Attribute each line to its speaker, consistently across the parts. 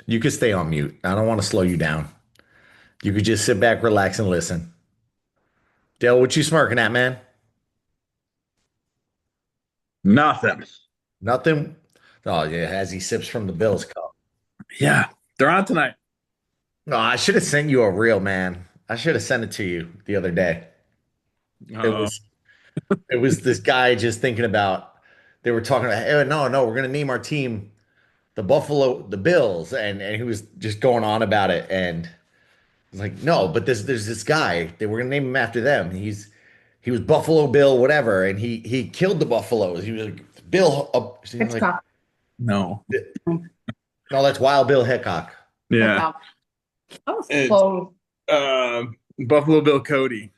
Speaker 1: You could stay on mute. I don't want to slow you down. You could just sit back, relax, and listen. Dale, what you smirking at, man?
Speaker 2: Nothing.
Speaker 1: Nothing. Oh yeah, as he sips from the Bills cup.
Speaker 2: Yeah, they're on tonight.
Speaker 1: No, I should have sent you a reel, man. I should have sent it to you the other day. It
Speaker 2: Uh,
Speaker 1: was it was this guy just thinking about. They were talking about, hey, no, we're gonna name our team the Bills, and he was just going on about it, and it's like, no, but there's this guy. They were gonna name him after them. He was Buffalo Bill, whatever, and he killed the Buffaloes. He was like Bill. He was like,
Speaker 3: Hitchcock.
Speaker 2: no.
Speaker 1: no, that's Wild Bill Hickok.
Speaker 2: Yeah.
Speaker 3: Hitchcock. That was
Speaker 2: It's
Speaker 3: close.
Speaker 2: uh, Buffalo Bill Cody.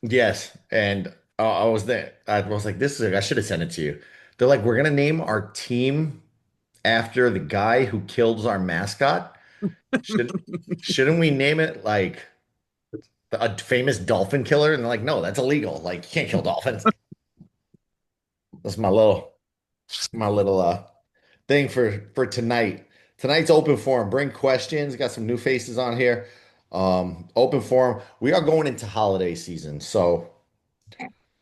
Speaker 1: Yes, and I was there. I was like, this is. I should have sent it to you. They're like, we're gonna name our team after the guy who kills our mascot. Should shouldn't we name it like a famous dolphin killer? And they're like, no, that's illegal. Like, you can't kill dolphins. That's my little thing for tonight. Tonight's open forum. Bring questions. Got some new faces on here. Open forum. We are going into holiday season, so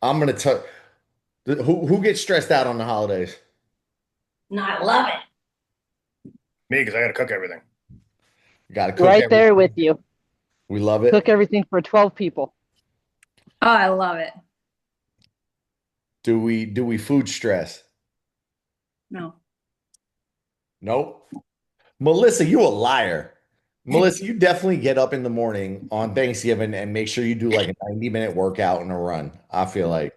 Speaker 1: I'm gonna tell who gets stressed out on the holidays.
Speaker 3: No, I love it.
Speaker 4: Me, because I got to cook everything.
Speaker 1: Got to cook
Speaker 5: Right there
Speaker 1: everything.
Speaker 5: with you.
Speaker 1: We love it.
Speaker 5: Cook everything for 12 people.
Speaker 3: Oh, I love it.
Speaker 1: Do we food stress?
Speaker 3: No.
Speaker 1: Nope. Melissa, you a liar. Melissa, you definitely get up in the morning on Thanksgiving and make sure you do like a 90-minute workout and a run. I feel like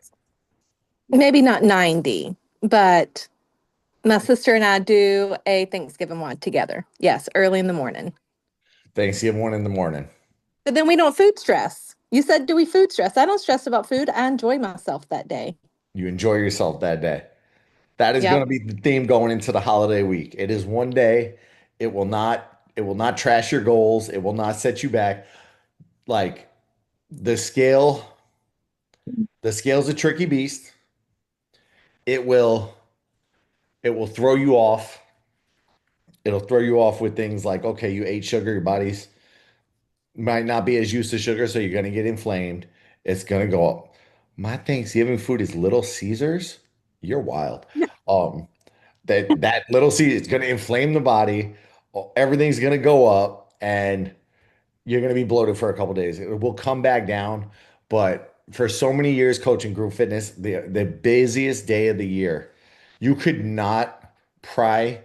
Speaker 6: Maybe not 90, but my sister and I do a Thanksgiving one together. Yes, early in the morning.
Speaker 1: Thanksgiving one in the morning.
Speaker 6: But then we don't food stress. You said, do we food stress? I don't stress about food. I enjoy myself that day.
Speaker 1: You enjoy yourself that day. That is going to
Speaker 6: Yep.
Speaker 1: be the theme going into the holiday week. It is one day. It will not trash your goals. It will not set you back. Like the scale, the scale's a tricky beast. It will it will throw you off. It'll throw you off with things like, okay, you ate sugar, your body's might not be as used to sugar, so you're going to get inflamed. It's going to go up. My Thanksgiving food is Little Caesars. You're wild. Um, that Little Caesar it's going to inflame the body. Everything's going to go up, and you're going to be bloated for a couple days. It will come back down, but for so many years coaching group fitness, the busiest day of the year, you could not pry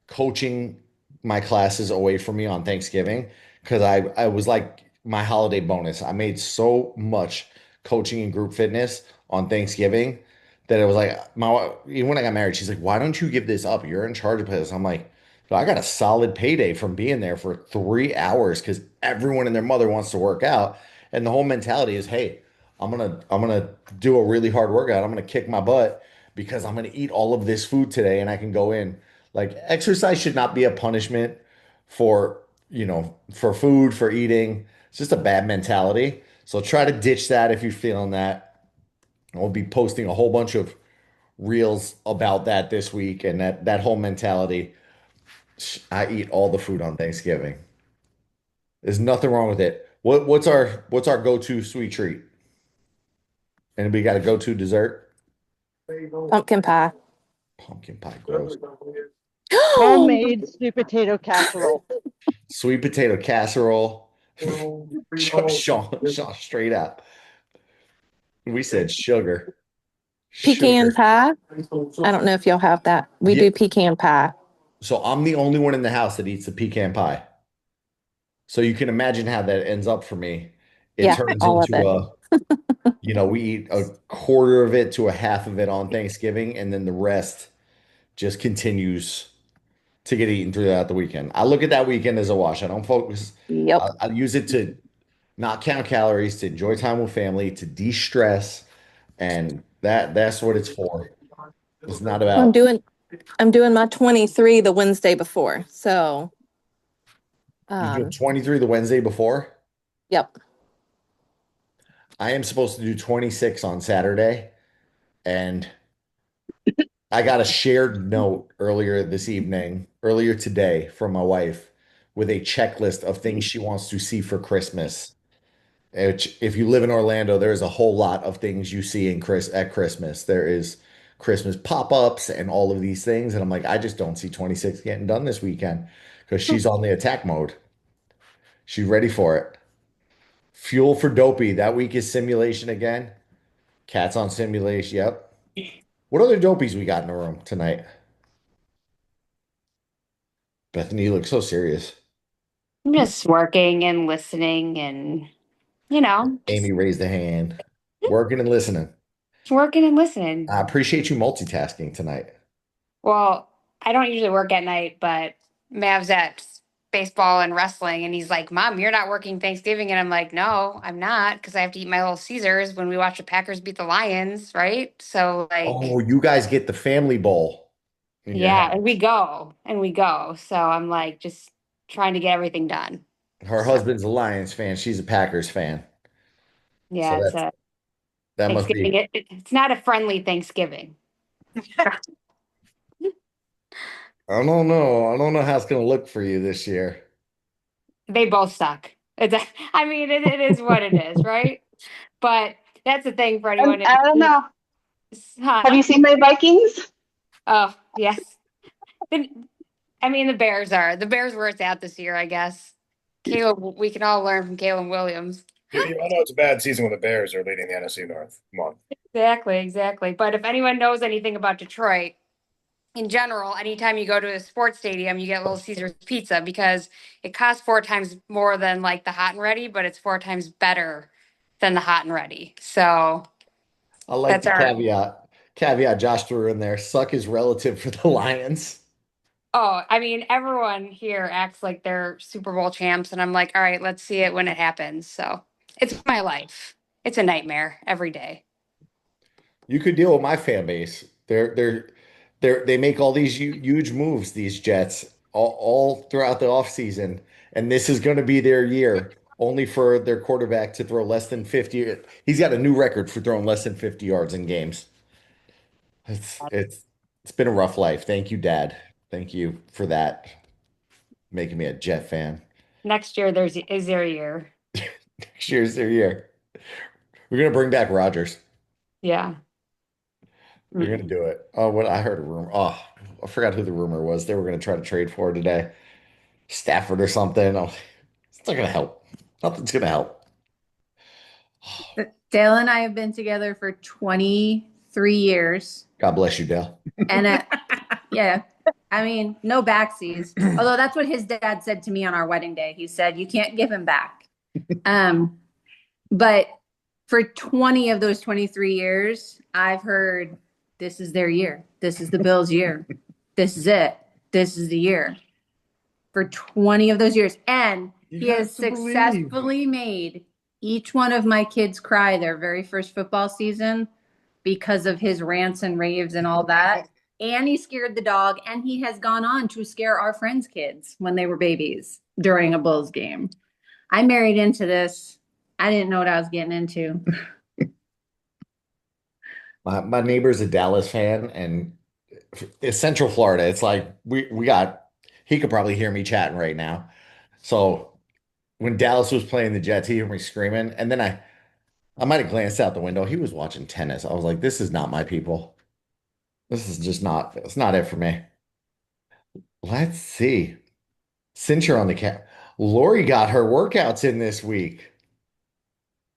Speaker 1: coaching my classes away from me on Thanksgiving because I was like my holiday bonus. I made so much coaching and group fitness on Thanksgiving that it was like my even when I got married, she's like, "Why don't you give this up? You're in charge of this." I'm like, "I got a solid payday from being there for 3 hours because everyone and their mother wants to work out, and the whole mentality is, hey, I'm gonna do a really hard workout. I'm gonna kick my butt because I'm gonna eat all of this food today, and I can go in." Like exercise should not be a punishment for, for food, for eating. It's just a bad mentality. So try to ditch that if you're feeling that. I'll be posting a whole bunch of reels about that this week and that whole mentality. I eat all the food on Thanksgiving. There's nothing wrong with it. What's our go-to sweet treat? Anybody got a go-to dessert?
Speaker 6: Pumpkin pie.
Speaker 1: Pumpkin pie, gross.
Speaker 5: Homemade sweet potato casserole.
Speaker 1: Sweet potato casserole. Sean, straight up. We said sugar.
Speaker 6: Pecan
Speaker 1: Sugar.
Speaker 6: pie. I don't know if y'all have that. We
Speaker 1: Yeah.
Speaker 6: do pecan pie.
Speaker 1: So I'm the only one in the house that eats the pecan pie. So you can imagine how that ends up for me. It
Speaker 6: Yeah,
Speaker 1: turns
Speaker 6: all of
Speaker 1: into
Speaker 6: it.
Speaker 1: we eat a quarter of it to a half of it on Thanksgiving, and then the rest just continues to get eaten throughout the weekend. I look at that weekend as a wash. I don't focus. I,
Speaker 6: Yep.
Speaker 1: I use it to not count calories, to enjoy time with family, to de-stress, and that's what it's for. It's not
Speaker 6: I'm
Speaker 1: about
Speaker 6: doing I'm doing my 23 the Wednesday before. So,
Speaker 1: you doing
Speaker 6: um,
Speaker 1: 23 the Wednesday before.
Speaker 6: yep.
Speaker 1: I am supposed to do 26 on Saturday, and I got a shared note earlier today from my wife. with a checklist of things she wants to see for Christmas. Which, if you live in Orlando, there is a whole lot of things you see at Christmas. There is Christmas pop-ups and all of these things. And I'm like, I just don't see 26 getting done this weekend because she's on the attack mode. She's ready for it. Fuel for Dopey. That week is simulation again. Cats on simulation. Yep. What other dopies we got in the room tonight? Bethany, you look so serious.
Speaker 7: I'm just working and listening and,
Speaker 1: Amy raised a hand. Working and listening.
Speaker 7: just working and listening.
Speaker 1: I appreciate you multitasking tonight.
Speaker 7: Well, I don't usually work at night, but Mav's at baseball and wrestling, and he's like, Mom, you're not working Thanksgiving. And I'm like, no, I'm not, because I have to eat my Little Caesars when we watch the Packers beat the Lions, right? So,
Speaker 1: Oh, you guys get the family bowl in your
Speaker 7: yeah,
Speaker 1: house.
Speaker 7: and we go. So I'm like, just trying to get everything done.
Speaker 1: Her husband's a Lions fan. She's a Packers fan.
Speaker 7: Yeah,
Speaker 1: So
Speaker 7: it's a
Speaker 1: that must
Speaker 7: Thanksgiving.
Speaker 1: be.
Speaker 7: It's not a friendly Thanksgiving.
Speaker 1: I don't know. I don't know how it's going to look for you this year.
Speaker 7: They both suck. I mean, it is what it is, right? But that's the thing for anyone.
Speaker 8: I don't know.
Speaker 7: Huh?
Speaker 8: Have you seen my Vikings?
Speaker 7: Oh, yes. I mean, the Bears where it's at this year, I guess. Caleb, we can all learn from Caleb Williams.
Speaker 4: You all know it's a bad season when the Bears are leading the NFC North. Come on.
Speaker 7: Exactly. But if anyone knows anything about Detroit, in general, anytime you go to a sports stadium, you get Little Caesars pizza because it costs 4 times more than like the hot and ready, but it's 4 times better than the hot and ready. So
Speaker 1: I like
Speaker 7: that's
Speaker 1: the
Speaker 7: our.
Speaker 1: caveat Josh threw in there. Suck is relative for the Lions.
Speaker 7: Oh, I mean, everyone here acts like they're Super Bowl champs, and I'm like, all right, let's see it when it happens. So it's my life. It's a nightmare every day.
Speaker 1: You could deal with my fan base. They make all these huge moves, these Jets, all throughout the offseason, and this is going to be their year. Only for their quarterback to throw less than 50. He's got a new record for throwing less than 50 yards in games. It's been a rough life. Thank you, Dad. Thank you for that. Making me a Jet fan.
Speaker 7: Next year, is there a year?
Speaker 1: Next year's their year. We're gonna bring back Rodgers.
Speaker 7: Yeah.
Speaker 1: We're gonna do it. Oh, what I heard a rumor. Oh, I forgot who the rumor was. They were gonna try to trade for today. Stafford or something. Oh, it's not gonna help. Nothing's gonna help.
Speaker 3: Dale and I have been together for 23 years.
Speaker 1: God bless you, Dale.
Speaker 3: And yeah, I mean, no backsies. Although that's what his dad said to me on our wedding day. He said, you can't give him back. But for 20 of those 23 years, I've heard this is their year. This is the Bills' year. This is it. This is the year. For 20 of those years. And he has successfully made each one of my kids cry their very first football season because of his rants and raves and all that. And he scared the dog, and he has gone on to scare our friends' kids when they were babies during a Bulls game. I married into this. I didn't know what I was getting into.
Speaker 1: My neighbor's a Dallas fan, and it's Central Florida. It's like he could probably hear me chatting right now. So when Dallas was playing the Jets, he heard me screaming, and then I might have glanced out the window. He was watching tennis. I was like, this is not my people. This is just not, it's not it for me. Let's see. Since you're on the cat, Lori got her workouts in this week.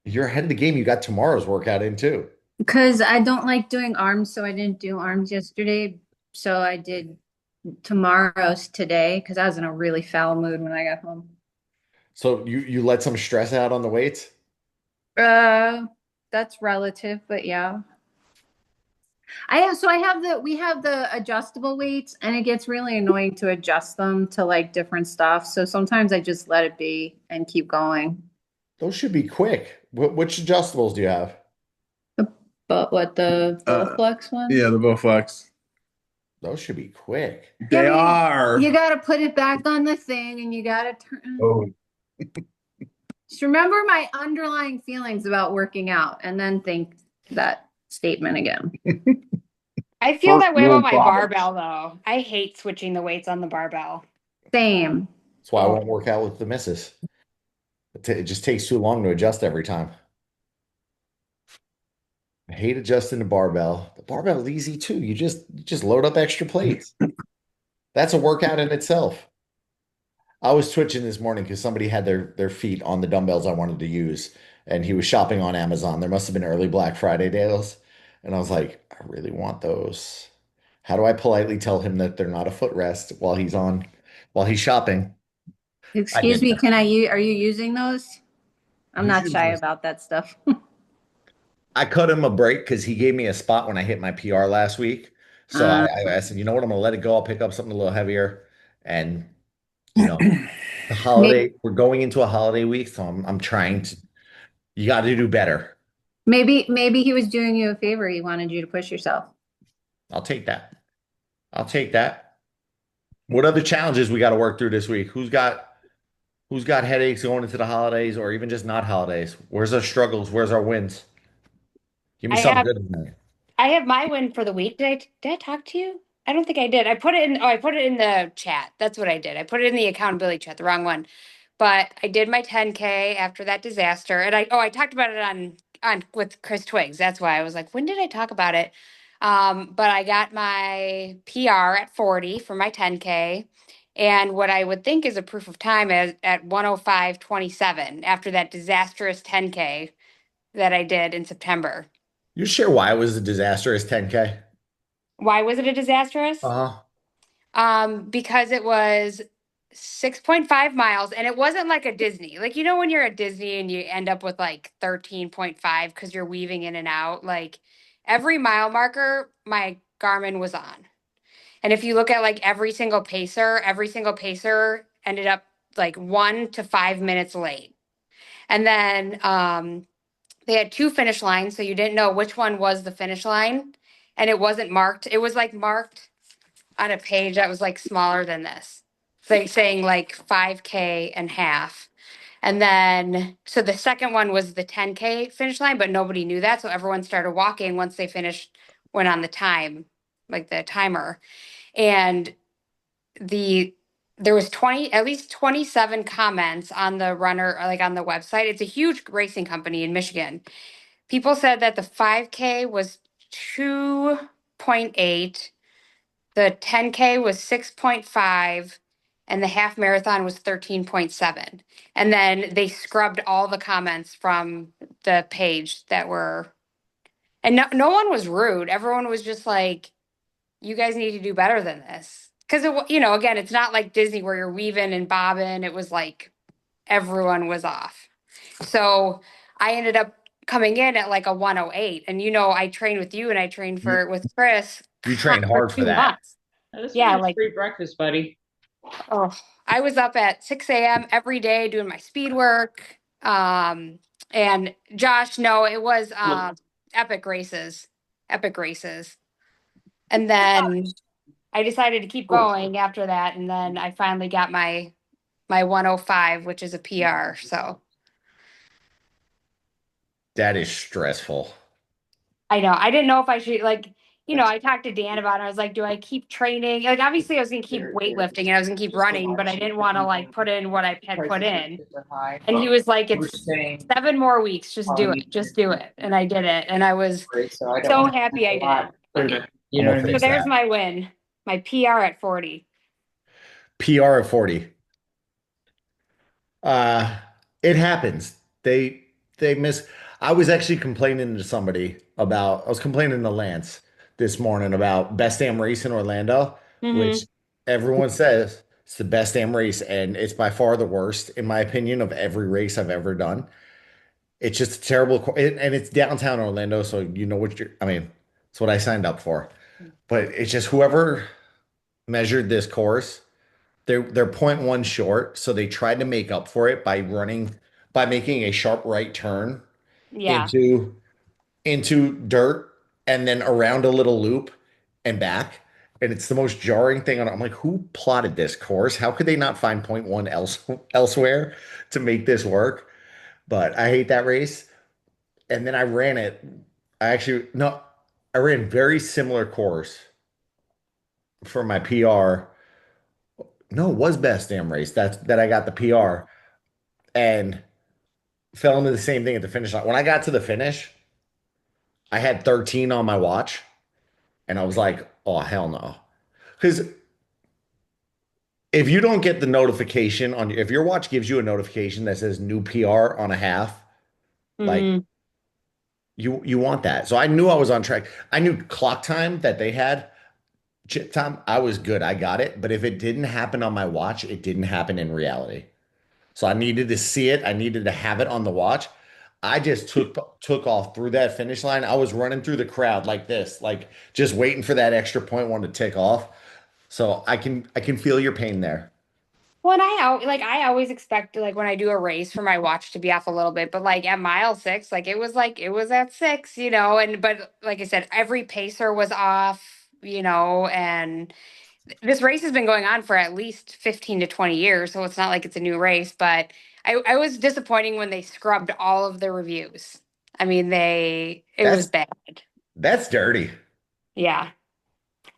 Speaker 1: You're ahead of the game. You got tomorrow's workout in too.
Speaker 3: Because I don't like doing arms, so I didn't do arms yesterday. So I did tomorrow's today because I was in a really foul mood when I got home.
Speaker 1: So you let some stress out on the weights?
Speaker 3: That's relative, but yeah. We have the adjustable weights, and it gets really annoying to adjust them to like different stuff. So sometimes I just let it be and keep going.
Speaker 1: Those should be quick. Which adjustables do you have?
Speaker 3: But what the Bowflex one?
Speaker 2: Yeah, the Bowflex.
Speaker 1: Those should be quick.
Speaker 2: They
Speaker 3: Yeah,
Speaker 2: are.
Speaker 3: You got to put it back on the thing, and you got to turn.
Speaker 4: Oh,
Speaker 3: Just remember my underlying feelings about working out, and then think that statement again.
Speaker 7: I feel that way about my
Speaker 8: problems.
Speaker 7: barbell, though. I hate switching the weights on the barbell.
Speaker 3: Same.
Speaker 1: That's why I
Speaker 7: Oh.
Speaker 1: won't work out with the missus. It just takes too long to adjust every time. I hate adjusting the barbell. The barbell is easy too. You just load up extra plates. That's a workout in itself. I was twitching this morning because somebody had their feet on the dumbbells I wanted to use, and he was shopping on Amazon. There must have been early Black Friday deals, and I was like, I really want those. How do I politely tell him that they're not a footrest while he's shopping? I
Speaker 3: Excuse
Speaker 1: did
Speaker 3: me,
Speaker 1: that.
Speaker 3: are you using those? I'm
Speaker 1: Who's
Speaker 3: not shy
Speaker 1: using this?
Speaker 3: about that stuff.
Speaker 1: I cut him a break because he gave me a spot when I hit my PR last week. So
Speaker 3: Uh,
Speaker 1: I said, you know what, I'm gonna let it go. I'll pick up something a little heavier. And you know, the
Speaker 3: maybe,
Speaker 1: holiday, we're going into a holiday week, so I'm trying to, you got to do better.
Speaker 3: maybe he was doing you a favor. He wanted you to push yourself.
Speaker 1: I'll take that. I'll take that. What other challenges we got to work through this week? Who's got headaches going into the holidays or even just not holidays? Where's our struggles? Where's our wins? Give me
Speaker 7: I
Speaker 1: something
Speaker 7: have
Speaker 1: good tonight.
Speaker 7: I have my win for the week. Did I talk to you? I don't think I did. I put it in the chat. That's what I did. I put it in the accountability chat, the wrong one. But I did my 10K after that disaster. And I talked about it on with Chris Twigs. That's why I was like, when did I talk about it? But I got my PR at 40 for my 10K. And what I would think is a proof of time is at 105.27 after that disastrous 10K that I did in September.
Speaker 1: You share why it was a disastrous 10K?
Speaker 7: Why was it a disastrous?
Speaker 1: Uh-huh.
Speaker 7: Because it was 6.5 miles and it wasn't like a Disney. Like, you know, when you're at Disney and you end up with like 13.5 because you're weaving in and out, like every mile marker, my Garmin was on. And if you look at like every single pacer ended up like 1 to 5 minutes late. And then they had two finish lines, so you didn't know which one was the finish line. And it wasn't marked. It was like marked on a page that was like smaller than this, like saying like 5K and half. And then, so the second one was the 10K finish line, but nobody knew that. So everyone started walking once they finished, went on the time, like the timer. And the, there was 20, at least 27 comments on the runner, or like on the website. It's a huge racing company in Michigan. People said that the 5K was 2.8, the 10K was 6.5, and the half marathon was 13.7. And then they scrubbed all the comments from the page that were, and no one was rude. Everyone was just like, you guys need to do better than this. Because, again, it's not like Disney where you're weaving and bobbing. It was like everyone was off. So I ended up coming in at like a 108. And I trained with you and I trained
Speaker 1: You
Speaker 7: with Chris
Speaker 1: you trained
Speaker 7: for
Speaker 1: hard for
Speaker 7: two
Speaker 1: that.
Speaker 7: months.
Speaker 8: This
Speaker 7: Yeah,
Speaker 8: is
Speaker 7: like
Speaker 8: free breakfast, buddy.
Speaker 7: oh, I was up at 6 a.m. every day doing my speed work. And Josh, no, it was epic races, epic races. And then I decided to keep going after that. And then I finally got my 105, which is a PR. So
Speaker 1: That is stressful.
Speaker 7: I know. I didn't know if I should I talked to Dan about it. I was like, do I keep training? Like obviously I was gonna keep weightlifting and I was gonna keep running, but I didn't want to like put in what I had put in. And he was like, it's 7 more weeks, just do it. Just do it. And I did it. And I was so happy I did.
Speaker 8: You know what I
Speaker 1: I'm gonna
Speaker 8: mean?
Speaker 7: So
Speaker 1: fix
Speaker 7: there's
Speaker 1: that.
Speaker 7: my win. My PR at 40.
Speaker 1: PR at 40. Uh, it happens. They miss. I was actually complaining to somebody about. I was complaining to Lance this morning about best damn race in Orlando, which
Speaker 7: Mm-hmm.
Speaker 1: everyone says it's the best damn race, and it's by far the worst, in my opinion, of every race I've ever done. It's just a terrible, and it's downtown Orlando, so you know what you're. I mean, it's what I signed up for, but it's just whoever measured this course. They're point 0.1 short, so they tried to make up for it by making a sharp right turn
Speaker 7: Yeah.
Speaker 1: into dirt and then around a little loop and back. And it's the most jarring thing. I'm like, who plotted this course? How could they not find point 0.1 elsewhere to make this work? But I hate that race. And then I ran it. I actually no, I ran very similar course for my PR No, it was best damn race. That I got the PR and fell into the same thing at the finish line. When I got to the finish, I had 13 on my watch, and I was like, oh hell no. Because if you don't get the notification on if your watch gives you a notification that says new PR on a half, like
Speaker 7: Mhm.
Speaker 1: you want that. So I knew I was on track. I knew clock time that they had, chip time, I was good. I got it. But if it didn't happen on my watch, it didn't happen in reality. So I needed to see it. I needed to have it on the watch. I just took off through that finish line. I was running through the crowd like this, like just waiting for that extra point one to tick off. So I can feel your pain there.
Speaker 7: Well, and I always expect like when I do a race for my watch to be off a little bit, but like at mile 6, like it was at 6, and but like I said, every pacer was off, and this race has been going on for at least 15 to 20 years, so it's not like it's a new race, but I was disappointing when they scrubbed all of the reviews. I mean, it was
Speaker 1: That's
Speaker 7: bad.
Speaker 1: that's dirty.
Speaker 7: Yeah.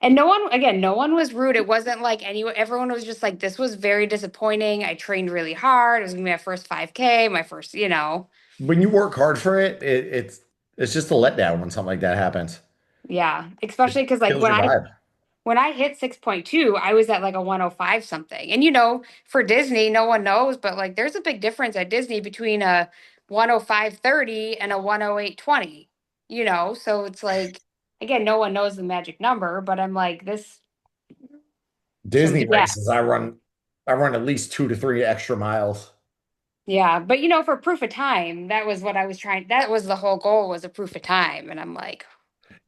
Speaker 7: And no one was rude. It wasn't like everyone was just like, this was very disappointing. I trained really hard. It was gonna be my first 5K, my first.
Speaker 1: When you work hard for it, it's just a letdown when something like that happens.
Speaker 7: Yeah.
Speaker 1: It
Speaker 7: Especially because like
Speaker 1: kills your vibe.
Speaker 7: when I hit 6.2, I was at like a 105 something. And for Disney, no one knows, but like there's a big difference at Disney between a 105.30 and a 108.20, So it's like again, no one knows the magic number, but I'm like this. So
Speaker 1: Disney
Speaker 7: yeah.
Speaker 1: races, I run at least 2 to 3 extra miles.
Speaker 7: Yeah, but for proof of time, that was what I was trying. That was the whole goal, was a proof of time, and I'm like,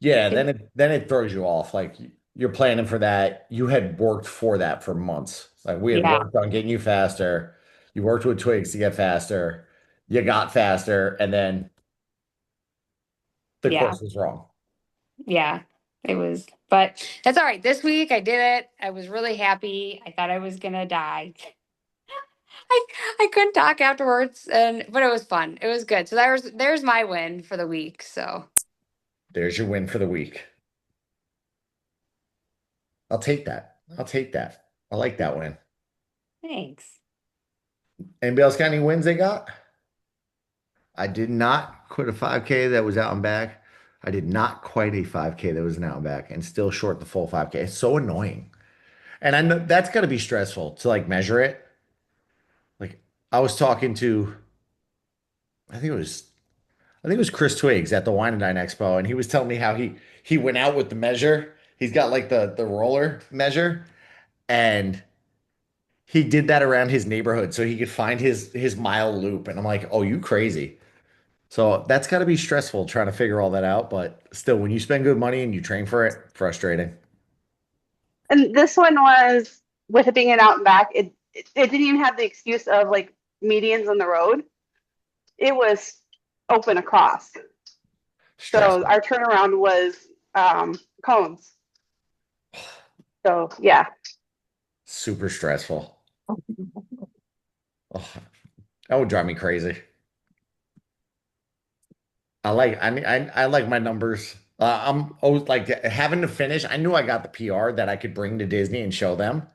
Speaker 1: Yeah,
Speaker 7: it,
Speaker 1: then it throws you off. Like you're planning for that. You had worked for that for months. Like we had
Speaker 7: yeah,
Speaker 1: worked on getting you faster. You worked with Twigs to get faster. You got faster, and then the
Speaker 7: yeah,
Speaker 1: course was wrong.
Speaker 7: yeah, it was. But that's all right. This week I did it. I was really happy. I thought I was gonna die. I I couldn't talk afterwards, but it was fun. It was good. So there's my win for the week. So
Speaker 1: There's your win for the week. I'll take that. I'll take that. I like that win.
Speaker 7: thanks.
Speaker 1: Anybody else got any wins they got? I did not quit a 5K that was out and back. I did not quite a 5K that was an out and back and still short the full 5K. It's so annoying. And I know that's got to be stressful to like measure it. Like I was talking to, I think it was, I think it was Chris Twigs at the Wine and Dine Expo, and he was telling me how he went out with the measure. He's got like the roller measure, and he did that around his neighborhood so he could find his mile loop. And I'm like, oh, you crazy. So that's got to be stressful trying to figure all that out. But still, when you spend good money and you train for it, frustrating.
Speaker 8: And this one was with it being an out and back. It didn't even have the excuse of like medians on the road. It was open across. So
Speaker 1: Stressful.
Speaker 8: our turnaround was cones. So yeah.
Speaker 1: Super stressful. Oh, that would drive me crazy. I like my numbers. I'm always like having to finish. I knew I got the PR that I could bring to Disney and show them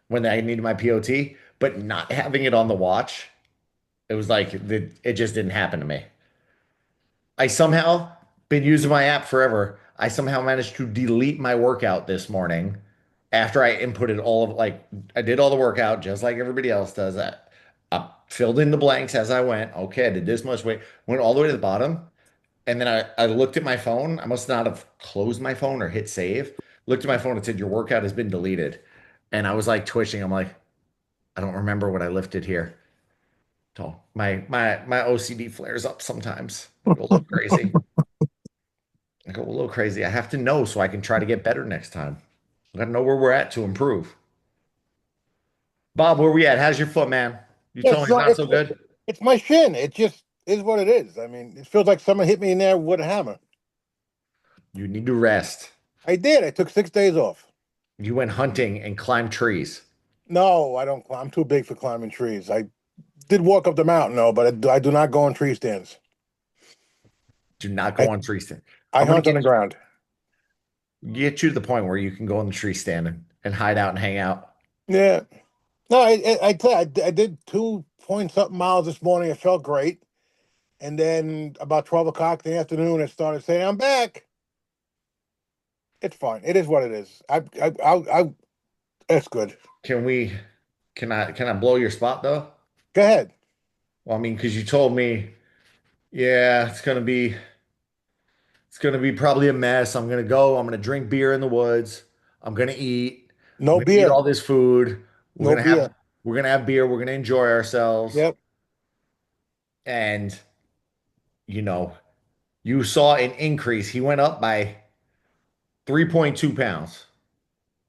Speaker 1: when I needed my POT, but not having it on the watch, it was like it just didn't happen to me. I somehow been using my app forever. I somehow managed to delete my workout this morning after I inputted all of like I did all the workout just like everybody else does. I filled in the blanks as I went. Okay, I did this much weight, went all the way to the bottom, and then I looked at my phone. I must not have closed my phone or hit save. Looked at my phone and said, your workout has been deleted. And I was like twitching. I'm like, I don't remember what I lifted here. So my OCD flares up sometimes. I go a little crazy. I go a little crazy. I have to know so I can try to get better next time. I gotta know where we're at to improve. Bob, where we at? How's your foot, man? You
Speaker 9: Yeah,
Speaker 1: told me it's not so good.
Speaker 9: it's my shin. It just is what it is. I mean, it feels like someone hit me in there with a hammer.
Speaker 1: You need to rest.
Speaker 9: I did. I took 6 days off.
Speaker 1: You went hunting and climbed trees.
Speaker 9: No, I don't. I'm too big for climbing trees. I did walk up the mountain, though, but I do not go on tree stands.
Speaker 1: Do not go on tree stand.
Speaker 9: I
Speaker 1: I'm gonna
Speaker 9: hunt on the ground.
Speaker 1: get you to the point where you can go on the tree stand and hide out and hang out.
Speaker 9: Yeah. No, I tell you, I did 2 point something miles this morning. It felt great. And then about 12 o'clock in the afternoon, it started saying, I'm back. It's fine. It is what it is. It's good.
Speaker 1: Can we, can I blow your spot though?
Speaker 9: Go ahead.
Speaker 1: Well, I mean, because you told me, yeah, it's gonna be probably a mess. I'm gonna go. I'm gonna drink beer in the woods. I'm gonna eat. I'm
Speaker 9: No
Speaker 1: gonna eat
Speaker 9: beer.
Speaker 1: all this food. We're
Speaker 9: No
Speaker 1: gonna
Speaker 9: beer.
Speaker 1: have we're gonna have beer. We're gonna enjoy ourselves.
Speaker 9: Yep.
Speaker 1: And you know, you saw an increase. He went up by 3.2 pounds.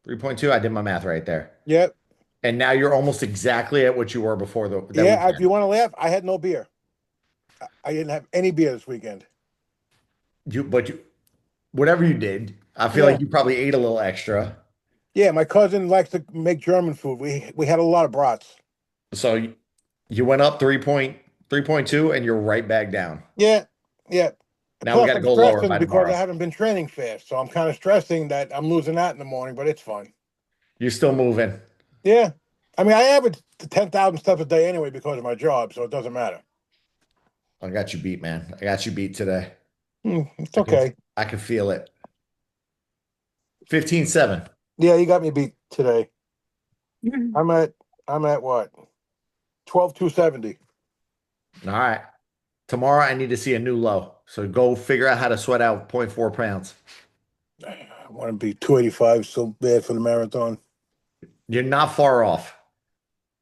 Speaker 1: 3.2. I did my math right there.
Speaker 9: Yep.
Speaker 1: And now you're almost exactly at what you were before that
Speaker 9: Yeah. If
Speaker 1: weekend.
Speaker 9: you want to laugh, I had no beer. I didn't have any beer this weekend.
Speaker 1: But whatever you did, I feel
Speaker 9: Yeah.
Speaker 1: like you probably ate a little extra.
Speaker 9: Yeah. My cousin likes to make German food. We had a lot of brats.
Speaker 1: So you went up 3.2 and you're right back down.
Speaker 9: Yeah. Yeah.
Speaker 1: Now we
Speaker 9: Plus,
Speaker 1: got to
Speaker 9: I'm
Speaker 1: go lower
Speaker 9: stressing
Speaker 1: by
Speaker 9: because I
Speaker 1: tomorrow.
Speaker 9: haven't been training fast. So I'm kind of stressing that I'm losing that in the morning, but it's fine.
Speaker 1: You're still moving.
Speaker 9: Yeah. I mean, I average 10,000 steps a day anyway because of my job, so it doesn't matter.
Speaker 1: I got you beat, man. I got you beat today.
Speaker 9: It's okay.
Speaker 1: I can feel it. 15-7.
Speaker 9: Yeah, you got me beat today. I'm at what? 12,270.
Speaker 1: All right. Tomorrow I need to see a new low. So go figure out how to sweat out 0.4 pounds.
Speaker 9: I want to be 285 so bad for the marathon.
Speaker 1: You're not far off.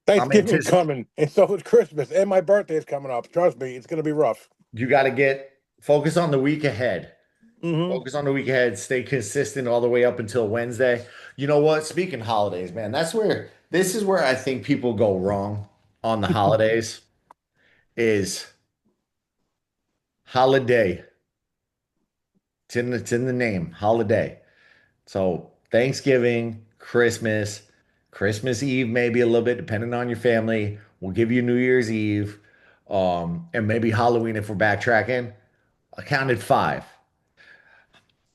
Speaker 9: Thanksgiving's coming, and so is Christmas, and my birthday is coming up. Trust me, it's going to be rough.
Speaker 1: You got to focus on the week ahead.
Speaker 9: Mhm.
Speaker 1: Focus on the week ahead. Stay consistent all the way up until Wednesday. You know what? Speaking holidays, man, this is where I think people go wrong on the holidays is holiday. It's in the name, holiday. So Thanksgiving, Christmas Eve, maybe a little bit, depending on your family. We'll give you New Year's Eve, and maybe Halloween if we're backtracking. I counted 5.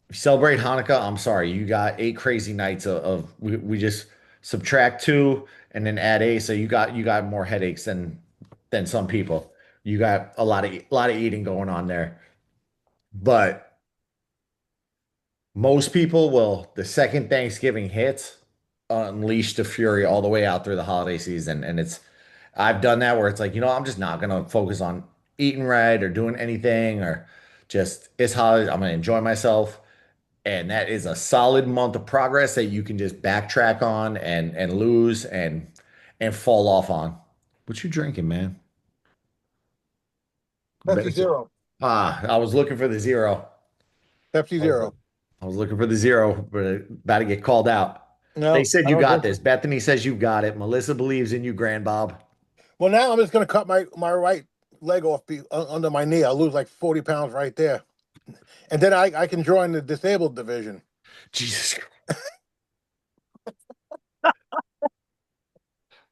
Speaker 1: You celebrate Hanukkah. I'm sorry, you got 8 crazy nights we just subtract 2 and then add 8. So you got more headaches than some people. You got a lot of eating going on there. But most people will, the second Thanksgiving hits, unleash the fury all the way out through the holiday season. And I've done that where it's like, I'm just not gonna focus on eating right or doing anything or just it's holidays. I'm gonna enjoy myself. And that is a solid month of progress that you can just backtrack on and lose and fall off on. What you drinking, man?
Speaker 9: Pepsi Zero.
Speaker 1: I was looking for the zero.
Speaker 9: Pepsi Zero.
Speaker 1: I was looking for the zero, but about to get called out.
Speaker 9: No,
Speaker 1: They said
Speaker 9: I
Speaker 1: you
Speaker 9: don't
Speaker 1: got
Speaker 9: drink
Speaker 1: this. Bethany says you've got it. Melissa believes in you, Grand Bob.
Speaker 9: Well, now I'm just going to cut my right leg off under my knee. I'll lose like 40 pounds right there. And then I can join the disabled division.
Speaker 1: Jesus Christ.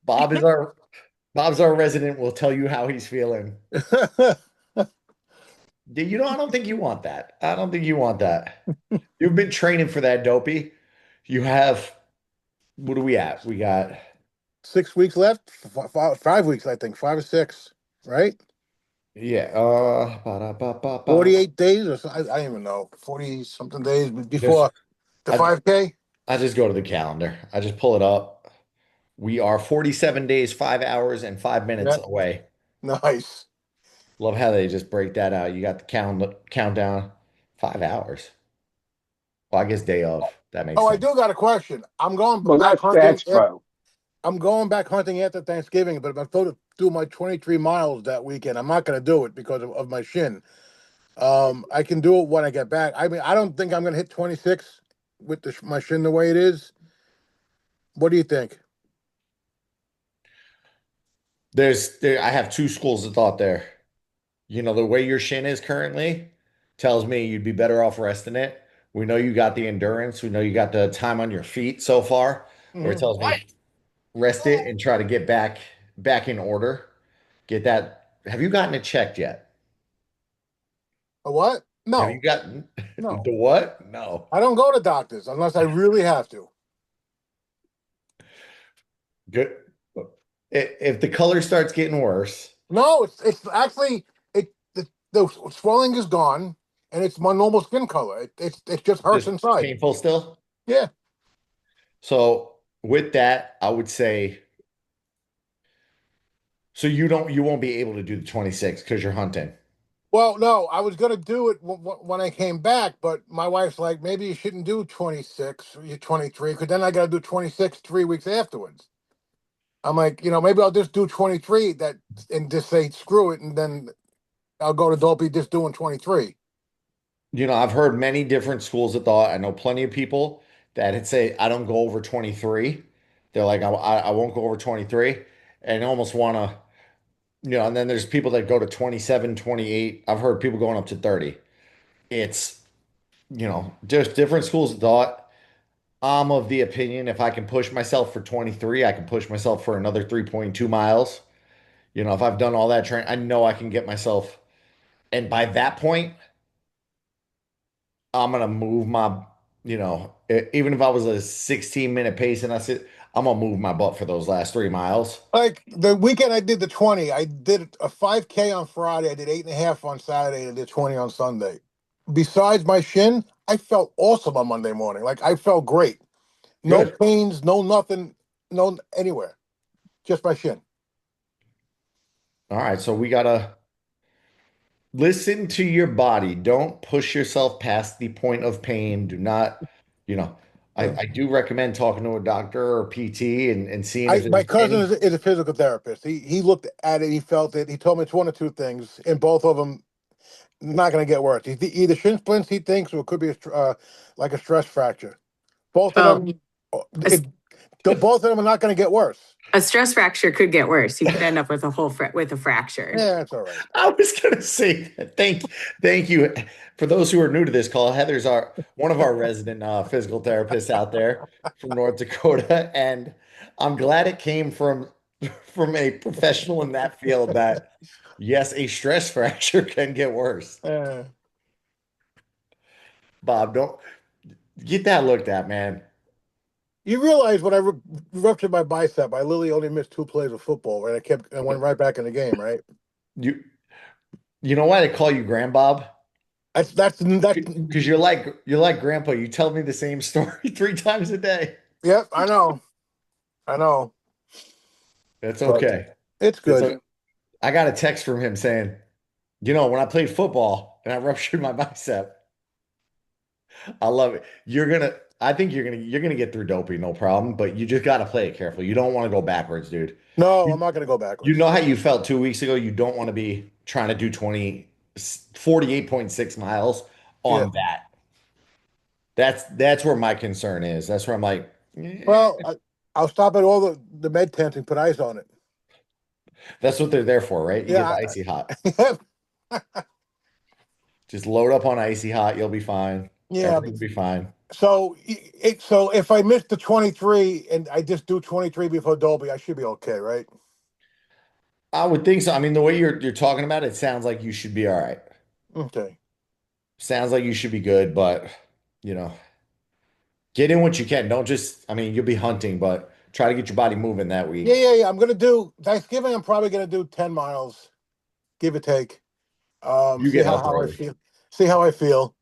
Speaker 1: Bob's our resident. Will tell you how he's feeling. I don't think you want that. I don't think you want that. You've been training for that, Dopey. You have, what are we at? We got
Speaker 9: 6 weeks left. 5 weeks, I think. 5 or 6, right?
Speaker 1: Yeah.
Speaker 9: 48 days or so. I don't even know. 40 something days before the 5K.
Speaker 1: I just go to the calendar. I just pull it up. We are 47 days, 5 hours, and 5 minutes away.
Speaker 9: Nice.
Speaker 1: Love how they just break that out. You got the countdown, 5 hours. Well, I guess day of. That makes sense.
Speaker 9: I do got a question. I'm going back hunting. I'm going back hunting after Thanksgiving, but if I'm supposed to do my 23 miles that weekend, I'm not going to do it because of my shin. I can do it when I get back. I mean, I don't think I'm going to hit 26 with my shin the way it is. What do you think?
Speaker 1: I have 2 schools of thought there. The way your shin is currently tells me you'd be better off resting it. We know you got the endurance. We know you got the time on your feet so far, where it tells me rest it and try to get back in order. Get that. Have you gotten it checked yet?
Speaker 9: A what? No.
Speaker 1: Have you gotten
Speaker 9: No.
Speaker 1: the what? No.
Speaker 9: I don't go to doctors unless I really have to.
Speaker 1: Good. If the color starts getting worse,
Speaker 9: No, it's actually the swelling is gone, and it's my normal skin color. It just hurts
Speaker 1: just
Speaker 9: inside.
Speaker 1: painful still.
Speaker 9: Yeah.
Speaker 1: So with that, I would say, so you won't be able to do the 26 because you're hunting.
Speaker 9: Well, no, I was gonna do it when I came back, but my wife's like, maybe you shouldn't do 26 or 23, because then I got to do 26 3 weeks afterwards. I'm like, maybe I'll just do 23 and just say screw it, and then I'll go to Dopey just doing 23.
Speaker 1: I've heard many different schools of thought. I know plenty of people that had say, I don't go over 23. They're like, I won't go over 23 and almost want to, and then there's people that go to 27, 28. I've heard people going up to 30. It's, just different schools of thought. I'm of the opinion if I can push myself for 23, I can push myself for another 3.2 miles. If I've done all that training, I know I can get myself. And by that point, I'm gonna move my, even if I was a 16-minute pace and I'm gonna move my butt for those last 3 miles.
Speaker 9: Like the weekend I did the 20, I did a 5K on Friday, I did 8.5 on Saturday, and I did 20 on Sunday. Besides my shin, I felt awesome on Monday morning. Like I felt great. No
Speaker 1: Good.
Speaker 9: pains, no nothing, no anywhere. Just my shin.
Speaker 1: All right, so we gotta listen to your body. Don't push yourself past the point of pain. Do not, you know, I do recommend talking to a doctor or PT and seeing if
Speaker 9: My
Speaker 1: there's
Speaker 9: cousin
Speaker 1: any.
Speaker 9: is a physical therapist. He looked at it, he felt it. He told me it's one of two things, and both of them not going to get worse. Either shin splints, he thinks, or it could be like a stress fracture. Both of
Speaker 10: Well,
Speaker 9: them,
Speaker 10: a,
Speaker 9: both of them are not going to get worse.
Speaker 10: a stress fracture could get worse. You could end up with with a fracture.
Speaker 9: Yeah, that's all right.
Speaker 1: I was gonna say that. Thank you. For those who are new to this call, Heather's one of our resident physical therapists out there from North Dakota, and I'm glad it came from a professional in that field that yes, a stress fracture can get worse. Bob, don't get that looked at, man.
Speaker 9: You realize when I ruptured my bicep, I literally only missed 2 plays of football, and I went right back in the game, right?
Speaker 1: You know why they call you Grandbob?
Speaker 9: That's
Speaker 1: Because you're like Grandpa. You tell me the same story 3 times a day.
Speaker 9: Yep, I know.
Speaker 1: That's okay.
Speaker 9: It's good.
Speaker 1: I got a text from him saying, when I played football and I ruptured my bicep, I love it. I think you're gonna get through Dopey, no problem, but you just gotta play it careful. You don't want to go backwards, dude.
Speaker 9: No, I'm not gonna go backwards.
Speaker 1: You know how you felt 2 weeks ago? You don't want to be trying to do 48.6 miles on that. That's where my concern is. That's where I'm like,
Speaker 9: well, I'll stop at all the med tents and put ice on it.
Speaker 1: That's what they're there for, right? You get the icy hot. Just load up on icy hot. You'll be fine.
Speaker 9: Yeah,
Speaker 1: everything'll be fine.
Speaker 9: So if I miss the 23 and I just do 23 before Dolby, I should be okay, right?
Speaker 1: I would think so. I mean, the way you're talking about it sounds like you should be all right.
Speaker 9: Okay.
Speaker 1: Sounds like you should be good, but get in what you can. Don't just, you'll be hunting, but try to get your body moving that week.
Speaker 9: Yeah. I'm gonna do Thanksgiving. I'm probably gonna do 10 miles, give or take.
Speaker 1: You get up early.
Speaker 9: See how I feel.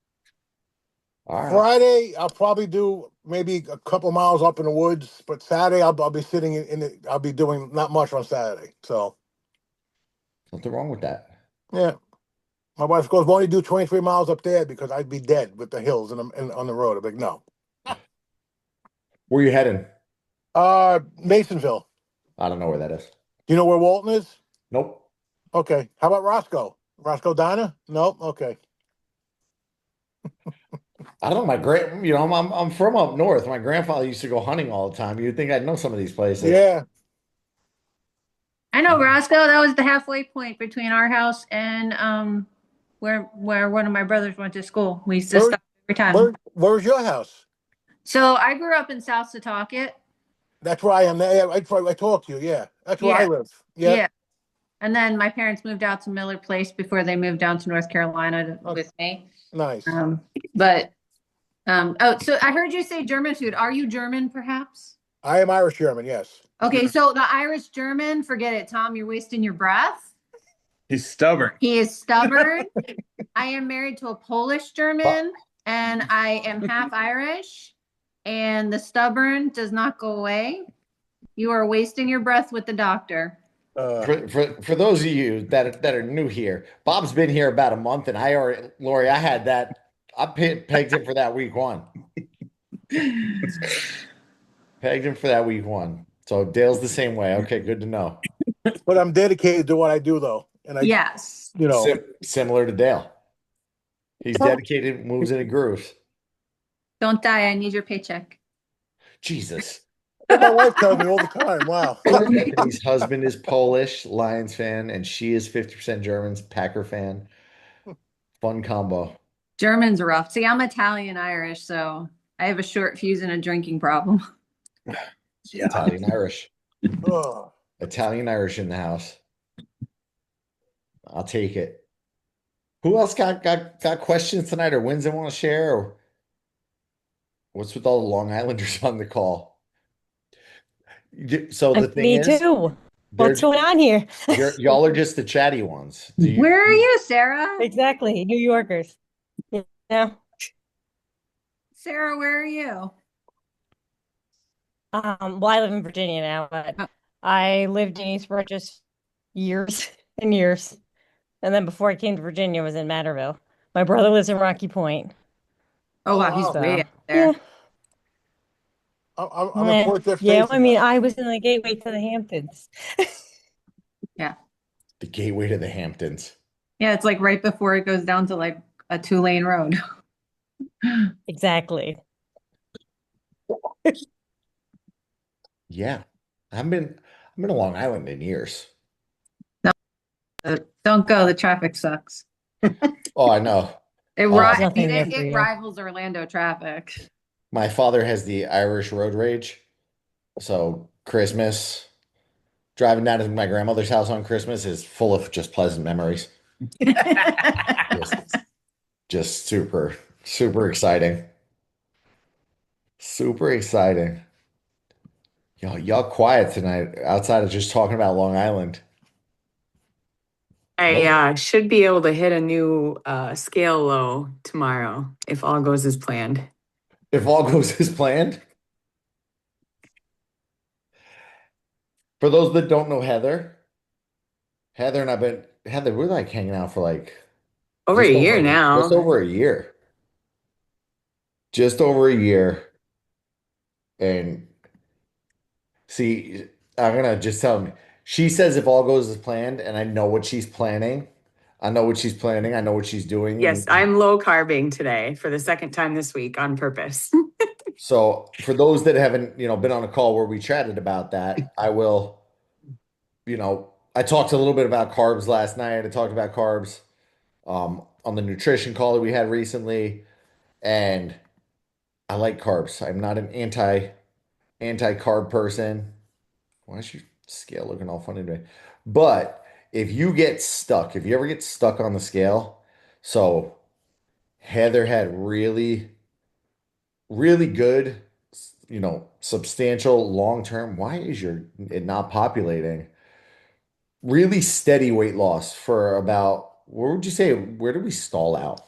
Speaker 1: All right.
Speaker 9: Friday, I'll probably do maybe a couple miles up in the woods, but Saturday I'll be sitting I'll be doing not much on Saturday. So
Speaker 1: nothing wrong with that.
Speaker 9: Yeah. My wife goes, why don't you do 23 miles up there? Because I'd be dead with the hills and on the road. I'm like, no.
Speaker 1: Where you heading?
Speaker 9: Masonville.
Speaker 1: I don't know where that is.
Speaker 9: Do you know where Walton is?
Speaker 1: Nope.
Speaker 9: Okay. How about Roscoe? Roscoe Diner? Nope. Okay.
Speaker 1: I don't know. I'm from up north. My grandfather used to go hunting all the time. You'd think I'd know some of these places.
Speaker 9: Yeah.
Speaker 3: I know Roscoe. That was the halfway point between our house and where one of my brothers went to school. We used to stop every time.
Speaker 9: Where's your house?
Speaker 3: So I grew up in South Setauket.
Speaker 9: That's where I am. I talked to you. Yeah. That's where I live. Yeah.
Speaker 3: And then my parents moved out to Miller Place before they moved down to North Carolina with me.
Speaker 9: Nice.
Speaker 3: So I heard you say German food. Are you German, perhaps?
Speaker 9: I am Irish German, yes.
Speaker 3: Okay, so the Irish German, forget it, Tom. You're wasting your breath.
Speaker 2: He's stubborn.
Speaker 3: He is stubborn. I am married to a Polish German, and I am half Irish, and the stubborn does not go away. You are wasting your breath with the doctor.
Speaker 1: For those of you that are new here, Bob's been here about a month, and Lori, I had that. I pegged him for that week one. Pegged him for that week one. So Dale's the same way. Okay, good to know.
Speaker 9: But I'm dedicated to what I do, though, and
Speaker 3: Yes.
Speaker 1: Similar to Dale. He's dedicated, moves in and grooves.
Speaker 3: Don't die. I need your paycheck.
Speaker 1: Jesus.
Speaker 9: My wife tells me all the time. Wow.
Speaker 1: Anthony's husband is Polish, Lions fan, and she is 50% German, Packer fan. Fun combo.
Speaker 3: German's rough. See, I'm Italian Irish, so I have a short fuse and a drinking problem.
Speaker 1: Yeah. Italian Irish.
Speaker 9: Oh.
Speaker 1: Italian Irish in the house. I'll take it. Who else got questions tonight or wins they want to share? Or what's with all the Long Islanders on the call? So the thing
Speaker 11: Me
Speaker 1: is,
Speaker 11: too. What's going on here?
Speaker 1: y'all are just the chatty ones.
Speaker 3: Where are you, Sarah?
Speaker 11: Exactly. New Yorkers. Yeah.
Speaker 3: Sarah, where are you?
Speaker 11: Well, I live in Virginia now, but I lived in East Burgess years and years. And then before I came to Virginia, I was in Matterville. My brother lives in Rocky Point.
Speaker 3: Oh, wow, he's
Speaker 11: So,
Speaker 3: way up there.
Speaker 11: yeah.
Speaker 9: I'm a Port Jeff
Speaker 11: Yeah,
Speaker 9: Station
Speaker 11: I mean,
Speaker 9: guy.
Speaker 11: I was in the gateway to the Hamptons.
Speaker 3: Yeah.
Speaker 1: The gateway to the Hamptons.
Speaker 3: Yeah, it's like right before it goes down to like a 2-lane road.
Speaker 11: Exactly.
Speaker 1: Yeah. I've been to Long Island in years.
Speaker 3: Don't go. The traffic sucks.
Speaker 1: Oh, I know.
Speaker 3: It
Speaker 11: nothing there for
Speaker 3: it
Speaker 11: you.
Speaker 3: rivals Orlando traffic.
Speaker 1: My father has the Irish road rage. So Christmas, driving down to my grandmother's house on Christmas is full of just pleasant memories. Just super, super exciting. Super exciting. Y'all quiet tonight outside of just talking about Long Island.
Speaker 10: I should be able to hit a new scale low tomorrow if all goes as planned.
Speaker 1: If all goes as planned. For those that don't know Heather and Heather, we're like hanging out for like
Speaker 10: Over a year now.
Speaker 1: Just over a year. Just over a year. And see, I'm gonna just tell me. She says if all goes as planned, and I know what she's planning. I know what she's planning. I know what she's doing.
Speaker 10: Yes, I'm low carbing today for the second time this week on purpose.
Speaker 1: So for those that haven't, been on a call where we chatted about that, I will, I talked a little bit about carbs last night. I talked about carbs on the nutrition call that we had recently, and I like carbs. I'm not an anti-carb person. Why is your scale looking all funny today? But if you ever get stuck on the scale, so Heather had really, really good, substantial long-term. Why is it not populating? Really steady weight loss for about, where would you say, where did we stall out?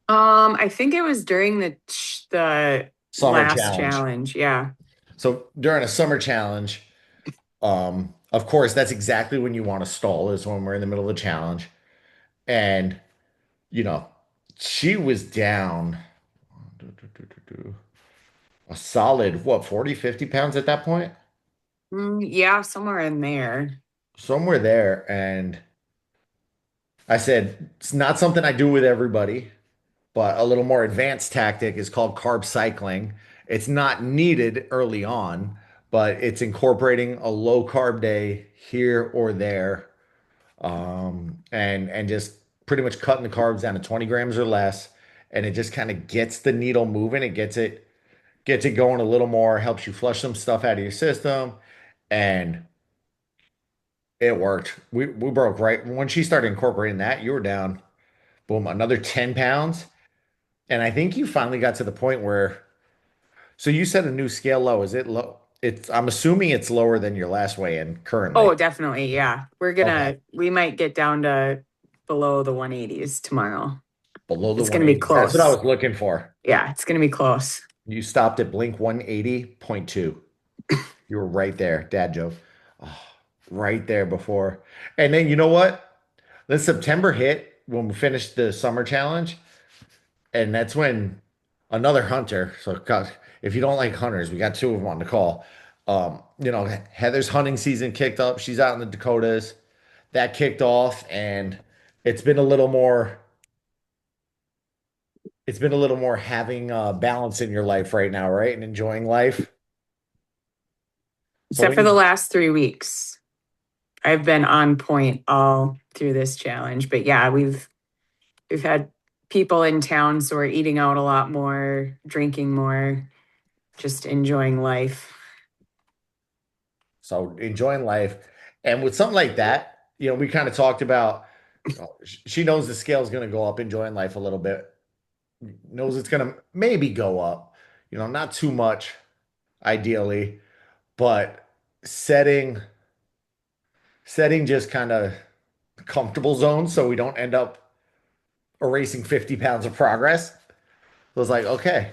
Speaker 10: I think it was during the
Speaker 1: Summer
Speaker 10: last challenge. Yeah.
Speaker 1: So during a summer challenge, of course, that's exactly when you want to stall, is when we're in the middle of the challenge. And, she was down a solid, 40, 50 pounds at that point?
Speaker 10: Yeah, somewhere in there.
Speaker 1: Somewhere there. And I said, it's not something I do with everybody, but a little more advanced tactic is called carb cycling. It's not needed early on, but it's incorporating a low carb day here or there, and just pretty much cutting the carbs down to 20 grams or less. And it just kind of gets the needle moving. It gets it going a little more, helps you flush some stuff out of your system. And it worked. We broke right when she started incorporating that. You were down, boom, another 10 pounds. And I think you finally got to the point where, so you said a new scale low. Is it low? I'm assuming it's lower than your last weigh-in currently.
Speaker 10: Oh, definitely. Yeah. We might get down to below the 180s tomorrow.
Speaker 1: Below the
Speaker 10: It's going to be
Speaker 1: 180s. That's what I
Speaker 10: close.
Speaker 1: was looking for.
Speaker 10: Yeah, it's going to be close.
Speaker 1: You stopped at Blink 180.2. You were right there, dad joke. Oh, right there before. And then you know what? Then September hit when we finished the summer challenge. And that's when another hunter. So God, if you don't like hunters, we got two of them on the call. Heather's hunting season kicked up. She's out in the Dakotas. That kicked off, and it's been a little more. It's been a little more having balance in your life right now, right? And enjoying life.
Speaker 10: Except for the last 3 weeks. I've been on point all through this challenge. But yeah, we've had people in town, so we're eating out a lot more, drinking more, just enjoying life.
Speaker 1: So enjoying life. And with something like that, we kind of talked about, she knows the scale is going to go up, enjoying life a little bit. Knows it's going to maybe go up, not too much, ideally, but setting just kind of comfortable zones so we don't end up erasing 50 pounds of progress. So it's like, okay,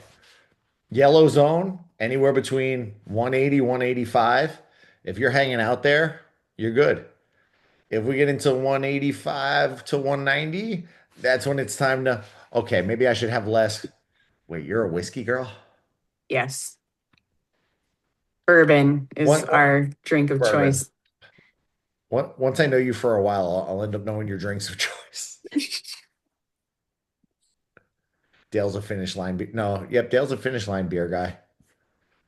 Speaker 1: yellow zone, anywhere between 180, 185. If you're hanging out there, you're good. If we get into 185 to 190, that's when it's time to, okay, maybe I should have less. Wait, you're a whiskey girl?
Speaker 10: Yes. Bourbon is our drink of choice.
Speaker 1: Once I know you for a while, I'll end up knowing your drinks of choice. Dale's a finish line. Dale's a finish line beer guy.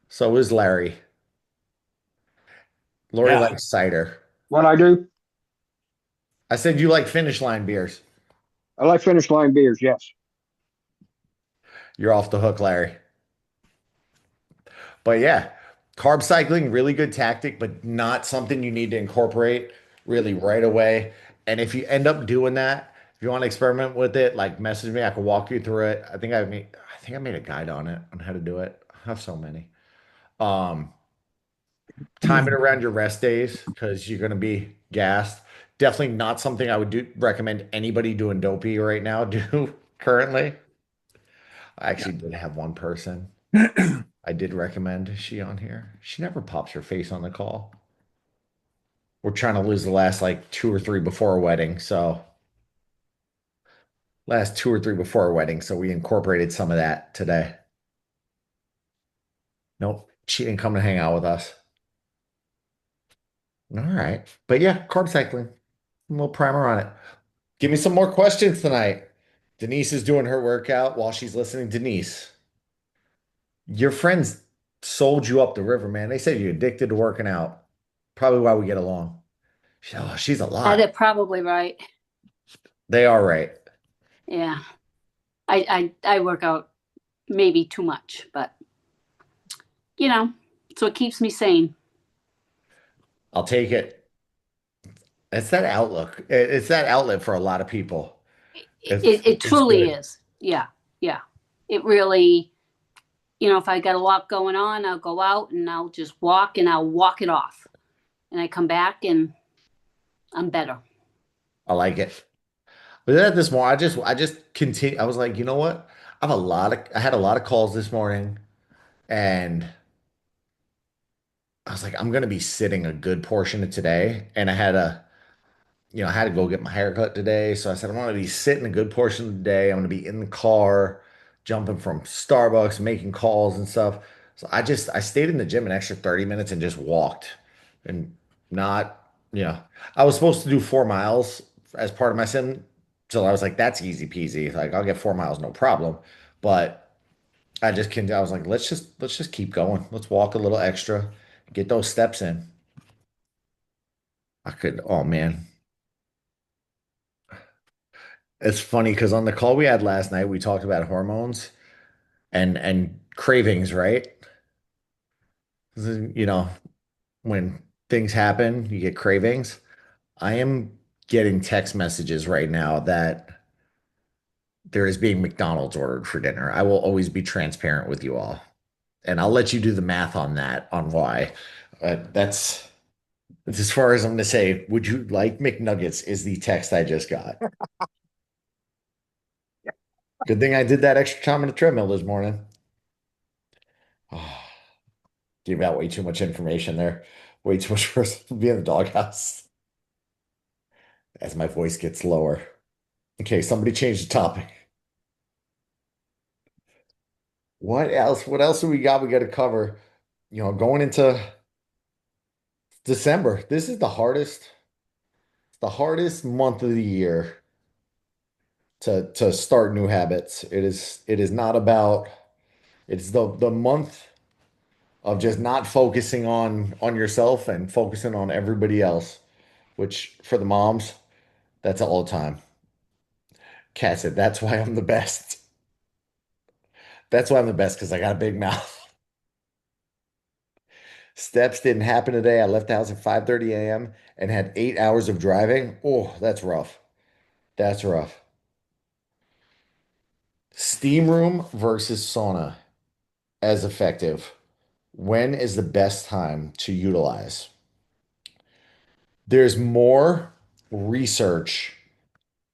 Speaker 1: So is Larry. Lori likes cider.
Speaker 12: What I do?
Speaker 1: I said you like finish line beers.
Speaker 12: I like finish line beers, yes.
Speaker 1: You're off the hook, Larry. But yeah, carb cycling, really good tactic, but not something you need to incorporate really right away. And if you end up doing that, if you want to experiment with it, like message me, I can walk you through it. I think I made a guide on it, on how to do it. I have so many. Time it around your rest days because you're going to be gassed. Definitely not something I would recommend anybody doing dopey right now do currently. I actually did have one person I did recommend. Is she on here? She never pops her face on the call. We're trying to lose the last like 2 or 3 before a wedding. So last 2 or 3 before a wedding. So we incorporated some of that today. Nope. She didn't come to hang out with us. All right. But yeah, carb cycling. A little primer on it. Give me some more questions tonight. Denise is doing her workout while she's listening. Denise, your friends sold you up the river, man. They said you're addicted to working out. Probably why we get along. She's a lot.
Speaker 13: They're probably right.
Speaker 1: They are right.
Speaker 13: Yeah. I work out maybe too much, but so it keeps me sane.
Speaker 1: I'll take it. It's that outlook. It's that outlet for a lot of people.
Speaker 13: It truly is. Yeah. Yeah. It really, if I got a lot going on, I'll go out and I'll just walk and I'll walk it off. And I come back and I'm better.
Speaker 1: I like it. But then this morning, I just continue. I was like, you know what? I had a lot of calls this morning, and I was like, I'm gonna be sitting a good portion of today. And I had to go get my haircut today. So I said, I'm gonna be sitting a good portion of the day. I'm gonna be in the car, jumping from Starbucks, making calls and stuff. So I stayed in the gym an extra 30 minutes and just walked and I was supposed to do 4 miles as part of my sim. So I was like, that's easy peasy. Like I'll get 4 miles, no problem. But I was like, let's just keep going. Let's walk a little extra, get those steps in. Oh man. It's funny because on the call we had last night, we talked about hormones and cravings, right? When things happen, you get cravings. I am getting text messages right now that there is being McDonald's ordered for dinner. I will always be transparent with you all. And I'll let you do the math on that, on why. That's as far as I'm going to say. Would you like McNuggets? Is the text I just got. Good thing I did that extra time on the treadmill this morning. Oh, gave out way too much information there. Way too much for us to be in the doghouse. As my voice gets lower. Okay, somebody change the topic. What else? What else do we got? We got to cover. Going into December. This is the hardest month of the year to start new habits. It is not about it's the month of just not focusing on yourself and focusing on everybody else, which for the moms, that's all the time. Kat said, that's why I'm the best. That's why I'm the best because I got a big mouth. Steps didn't happen today. I left the house at 5:30 a.m. and had 8 hours of driving. Oh, that's rough. That's rough. Steam room versus sauna as effective. When is the best time to utilize? There's more research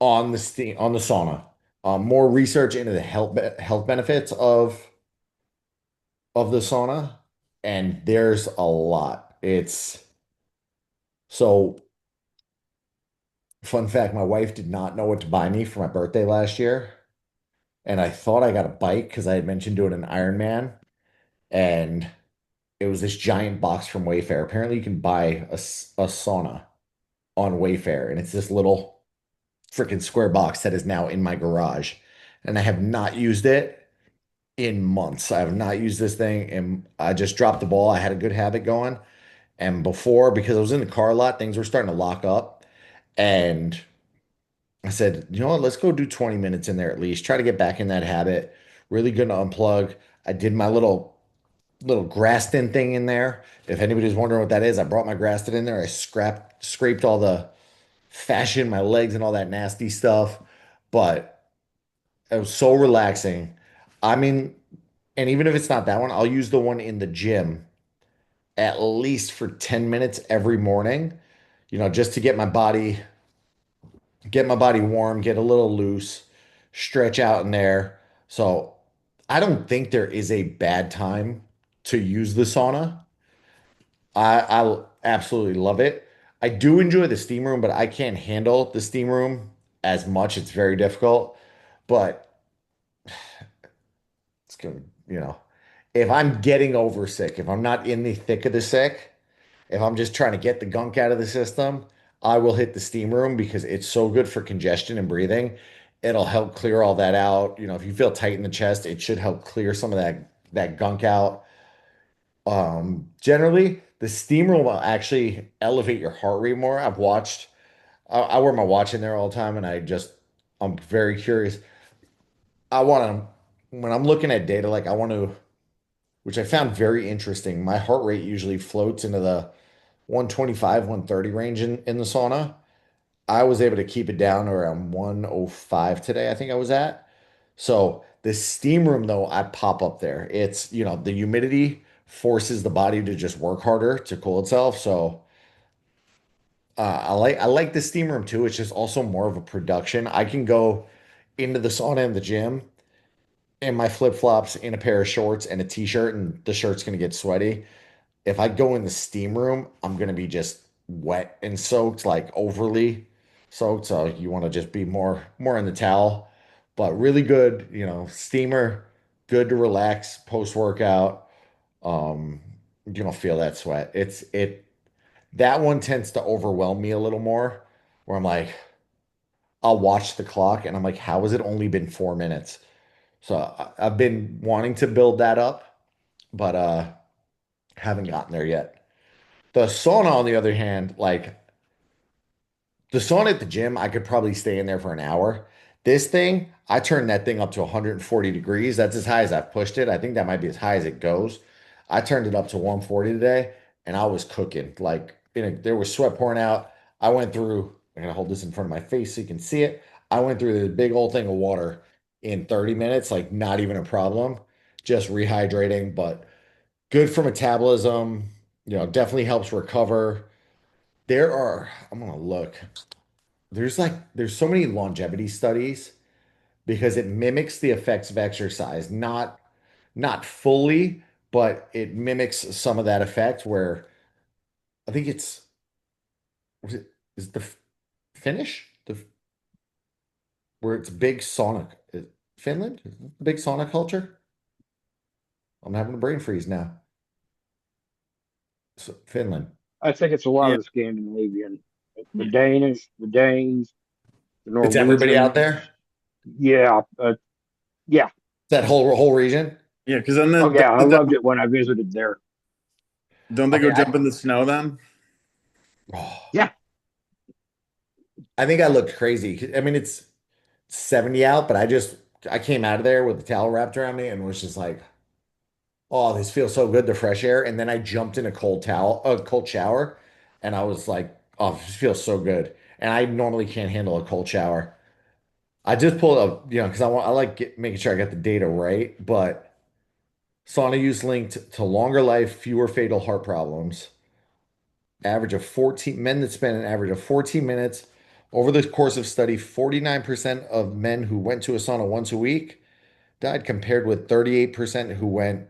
Speaker 1: on the sauna, more research into the health benefits of the sauna, and there's a lot. It's so fun fact, my wife did not know what to buy me for my birthday last year, and I thought I got a bike because I had mentioned doing an Ironman, and it was this giant box from Wayfair. Apparently, you can buy a sauna on Wayfair, and it's this little freaking square box that is now in my garage, and I have not used it in months. I have not used this thing, and I just dropped the ball. I had a good habit going, and before, because I was in the car a lot, things were starting to lock up, and I said, you know what, let's go do 20 minutes in there at least. Try to get back in that habit. Really good to unplug. I did my little Graston thing in there. If anybody's wondering what that is, I brought my Graston in there. I scraped all the fascia in my legs and all that nasty stuff. But it was so relaxing. I mean, and even if it's not that one, I'll use the one in the gym at least for 10 minutes every morning, just to get my body warm, get a little loose, stretch out in there. So I don't think there is a bad time to use the sauna. I absolutely love it. I do enjoy the steam room, but I can't handle the steam room as much. It's very difficult. But it's gonna, if I'm getting over sick, if I'm not in the thick of the sick, if I'm just trying to get the gunk out of the system, I will hit the steam room because it's so good for congestion and breathing. It'll help clear all that out. If you feel tight in the chest, it should help clear some of that gunk out. Generally, the steam room will actually elevate your heart rate more. I wear my watch in there all the time, and I'm very curious. I want to, when I'm looking at data, like I want to, which I found very interesting. My heart rate usually floats into the 125, 130 range in the sauna. I was able to keep it down to around 105 today, I think I was at. So the steam room, though, I pop up there. It's, the humidity forces the body to just work harder to cool itself. So I like the steam room too. It's just also more of a production. I can go into the sauna in the gym in my flip-flops, in a pair of shorts and a t-shirt, and the shirt's gonna get sweaty. If I go in the steam room, I'm gonna be just wet and soaked, like overly soaked. So you want to just be more in the towel. But really good, steamer, good to relax post-workout. Um, you don't feel that sweat. That one tends to overwhelm me a little more, where I'm like, I'll watch the clock and I'm like, how has it only been 4 minutes? So I've been wanting to build that up, but haven't gotten there yet. The sauna, on the other hand, like the sauna at the gym, I could probably stay in there for an hour. This thing, I turned that thing up to 140 degrees. That's as high as I've pushed it. I think that might be as high as it goes. I turned it up to 140 today, and I was cooking. Like, there was sweat pouring out. I'm gonna hold this in front of my face so you can see it. I went through this big old thing of water in 30 minutes, like not even a problem, just rehydrating. But good for metabolism, definitely helps recover. I'm gonna look. There's so many longevity studies because it mimics the effects of exercise, not fully, but it mimics some of that effect where I think is it the Finnish? Where it's big sauna. Finland? Is it the big sauna culture? I'm having a brain freeze now. Finland.
Speaker 12: I think it's a lot
Speaker 2: Yeah.
Speaker 12: of the Scandinavian, the Danish, the Danes, the
Speaker 1: It's everybody out
Speaker 12: Norwegians.
Speaker 1: there?
Speaker 12: Yeah, yeah.
Speaker 1: That whole region?
Speaker 2: Yeah, because then
Speaker 12: Oh yeah, I loved it when I visited there.
Speaker 2: don't they
Speaker 1: I
Speaker 2: go
Speaker 1: mean,
Speaker 2: jump in the snow then?
Speaker 12: Yeah.
Speaker 1: I think I looked crazy. I mean, it's 70 out, but I came out of there with the towel wrapped around me and was just like, oh, this feels so good, the fresh air. And then I jumped in a cold shower, and I was like, oh, this feels so good. And I normally can't handle a cold shower. I just pulled up, because I like making sure I got the data right, but sauna use linked to longer life, fewer fatal heart problems. Average of 14 men that spend an average of 14 minutes over the course of study. 49% of men who went to a sauna once a week died, compared with 38% who went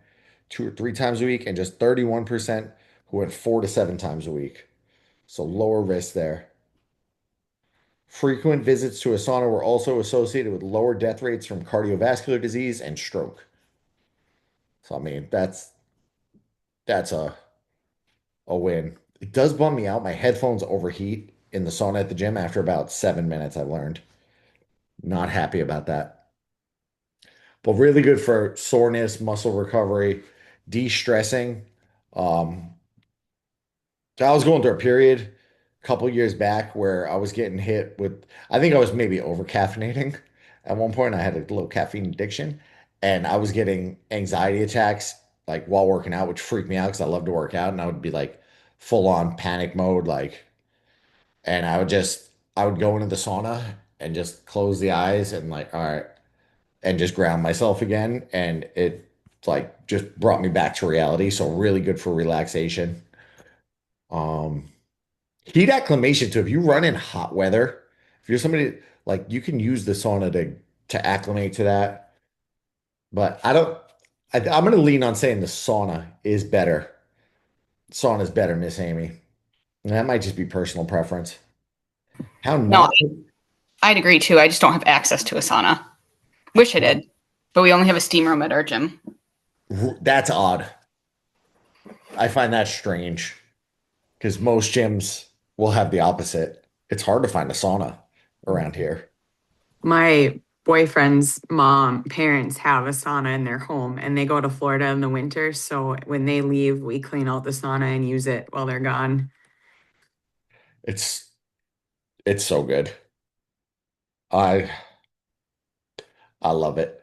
Speaker 1: 2 or 3 times a week and just 31% who went 4 to 7 times a week. So lower risk there. Frequent visits to a sauna were also associated with lower death rates from cardiovascular disease and stroke. So I mean, that's a win. It does bum me out. My headphones overheat in the sauna at the gym after about 7 minutes, I've learned. Not happy about that. But really good for soreness, muscle recovery, de-stressing. Um, I was going through a period a couple years back where I was getting hit with, I think I was maybe over caffeinating. At one point, I had a little caffeine addiction, and I was getting anxiety attacks like while working out, which freaked me out because I love to work out, and I would be like full on panic mode, and I would go into the sauna and just close the eyes and like, all right, and just ground myself again, and it like just brought me back to reality. So really good for relaxation. Um, Heat acclimation too. If you run in hot weather, if you're somebody like you can use the sauna to acclimate to that. But I don't. I'm going to lean on saying the sauna is better. Sauna is better, Miss Amy. And that might just be personal preference. How
Speaker 14: No,
Speaker 1: not?
Speaker 14: I'd agree too. I just don't have access to a sauna. Wish I did, but we only have a steam room at our gym.
Speaker 1: That's odd. I find that strange because most gyms will have the opposite. It's hard to find a sauna around here.
Speaker 10: My boyfriend's parents have a sauna in their home and they go to Florida in the winter. So when they leave, we clean out the sauna and use it while they're gone.
Speaker 1: It's so good. I I love it.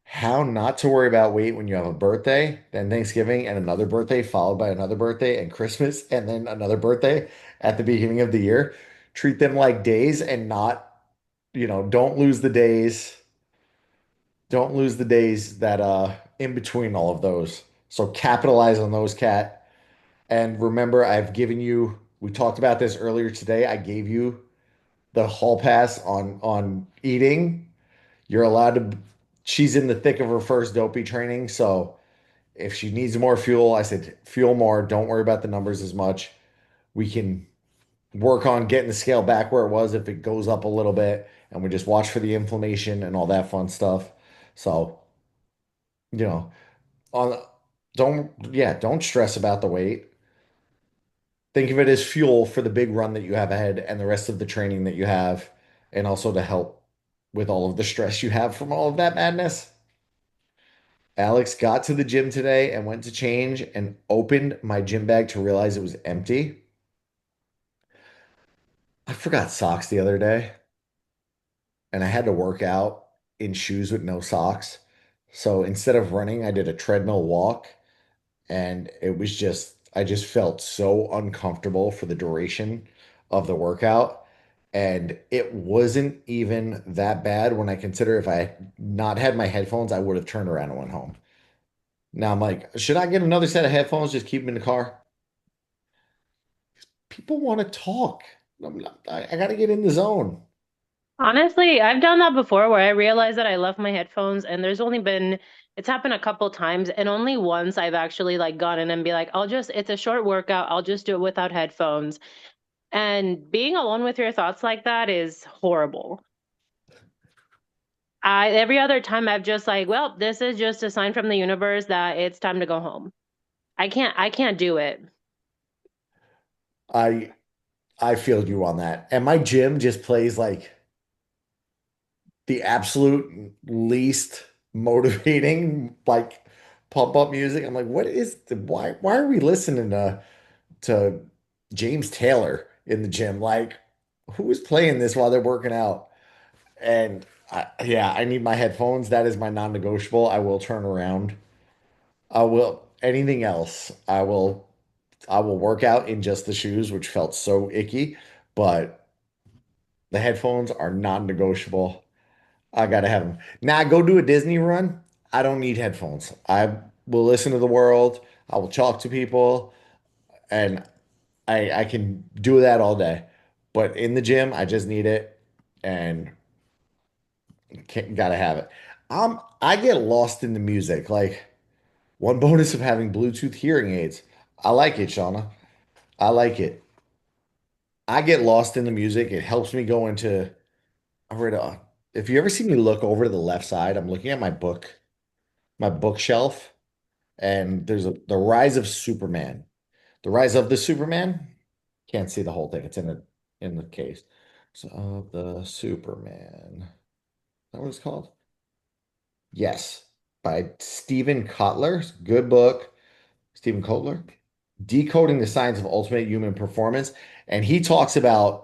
Speaker 1: How not to worry about weight when you have a birthday, then Thanksgiving, and another birthday, followed by another birthday, and Christmas, and then another birthday at the beginning of the year. Treat them like days and not, don't lose the days. Don't lose the days that in between all of those. So capitalize on those, Cat. And remember, we talked about this earlier today. I gave you the hall pass on eating. You're allowed to, she's in the thick of her first dopey training. So if she needs more fuel, I said, fuel more. Don't worry about the numbers as much. We can work on getting the scale back where it was if it goes up a little bit. And we just watch for the inflammation and all that fun stuff. So, you know, on don't stress about the weight. Think of it as fuel for the big run that you have ahead and the rest of the training that you have, and also to help with all of the stress you have from all of that madness. Alex got to the gym today and went to change and opened my gym bag to realize it was empty. I forgot socks the other day, and I had to work out in shoes with no socks. So instead of running, I did a treadmill walk, and I just felt so uncomfortable for the duration of the workout. And it wasn't even that bad when I consider if I had not had my headphones, I would have turned around and went home. Now I'm like, should I get another set of headphones? Just keep them in the car. People want to talk. I got to get in the zone.
Speaker 15: Honestly, I've done that before where I realized that I left my headphones and it's happened a couple times and only once I've actually like gone in and be like, it's a short workout. I'll just do it without headphones. And being alone with your thoughts like that is horrible. Every other time I've just like, well, this is just a sign from the universe that it's time to go home. I can't do it.
Speaker 1: I feel you on that. And my gym just plays like the absolute least motivating, like pump up music. I'm like, why are we listening to James Taylor in the gym? Like, who is playing this while they're working out? And yeah, I need my headphones. That is my non-negotiable. I will turn around. I will anything else. I will work out in just the shoes, which felt so icky, but the headphones are non-negotiable. I gotta have them. Now I go do a Disney run. I don't need headphones. I will listen to the world. I will talk to people, and I can do that all day. But in the gym, I just need it, and gotta have it. I get lost in the music. Like one bonus of having Bluetooth hearing aids. I like it, Shauna. I like it. I get lost in the music. It helps me go into. I read if you ever see me look over to the left side, I'm looking at my bookshelf, and there's the Rise of Superman. The Rise of the Superman. Can't see the whole thing. It's in the case. So of the Superman. Is that what it's called? Yes, by Stephen Kotler. Good book. Stephen Kotler. Decoding the Science of Ultimate Human Performance. And he talks about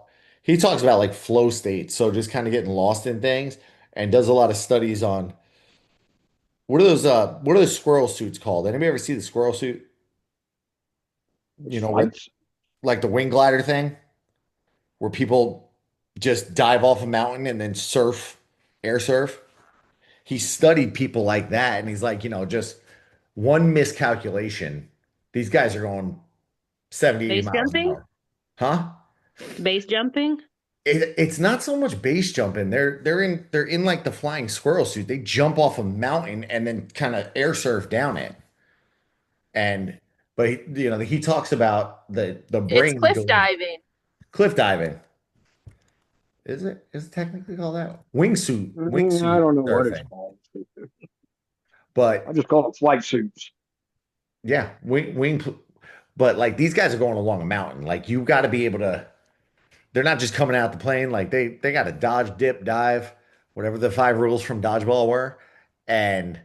Speaker 1: like flow states. So just kind of getting lost in things, and does a lot of studies on what are those squirrel suits called? Anybody ever see the squirrel suit? You know,
Speaker 12: Flights.
Speaker 1: like the wing glider thing, where people just dive off a mountain and then air surf. He studied people like that, and he's like, just one miscalculation. These guys are going 70, 80
Speaker 15: Base
Speaker 1: miles an
Speaker 15: jumping?
Speaker 1: hour. Huh?
Speaker 15: Base jumping?
Speaker 1: It's not so much base jumping. They're in like the flying squirrel suit. They jump off a mountain and then kind of air surf down it. And but he talks about the
Speaker 6: It's
Speaker 1: brain
Speaker 6: cliff
Speaker 1: going
Speaker 6: diving.
Speaker 1: cliff diving. Is it technically called that? Wingsuit,
Speaker 12: I don't know what it's
Speaker 1: surfing.
Speaker 12: called.
Speaker 1: But
Speaker 12: I just call it flight suits.
Speaker 1: yeah, but like these guys are going along a mountain. Like you got to be able to. They're not just coming out the plane. Like they got to dodge, dip, dive, whatever the 5 rules from dodgeball were. And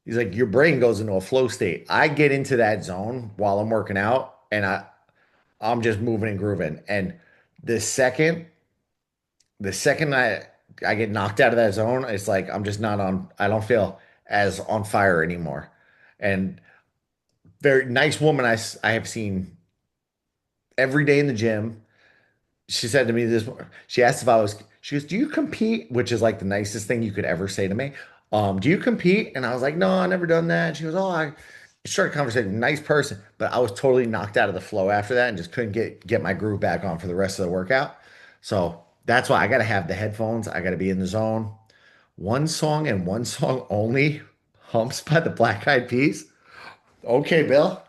Speaker 1: he's like, your brain goes into a flow state. I get into that zone while I'm working out, and I'm just moving and grooving. And the second the second I get knocked out of that zone, it's like I'm just not on. I don't feel as on fire anymore. And very nice woman I have seen every day in the gym. She said to me this. She asked if I was. She goes, "Do you compete?" Which is like the nicest thing you could ever say to me. Do you compete? And I was like, "No, I never done that." And she goes, "Oh, I." Started a conversation. Nice person, but I was totally knocked out of the flow after that, and just couldn't get my groove back on for the rest of the workout. So that's why I got to have the headphones. I got to be in the zone. One song and one song only. Humps by the Black Eyed Peas. Okay, Bill.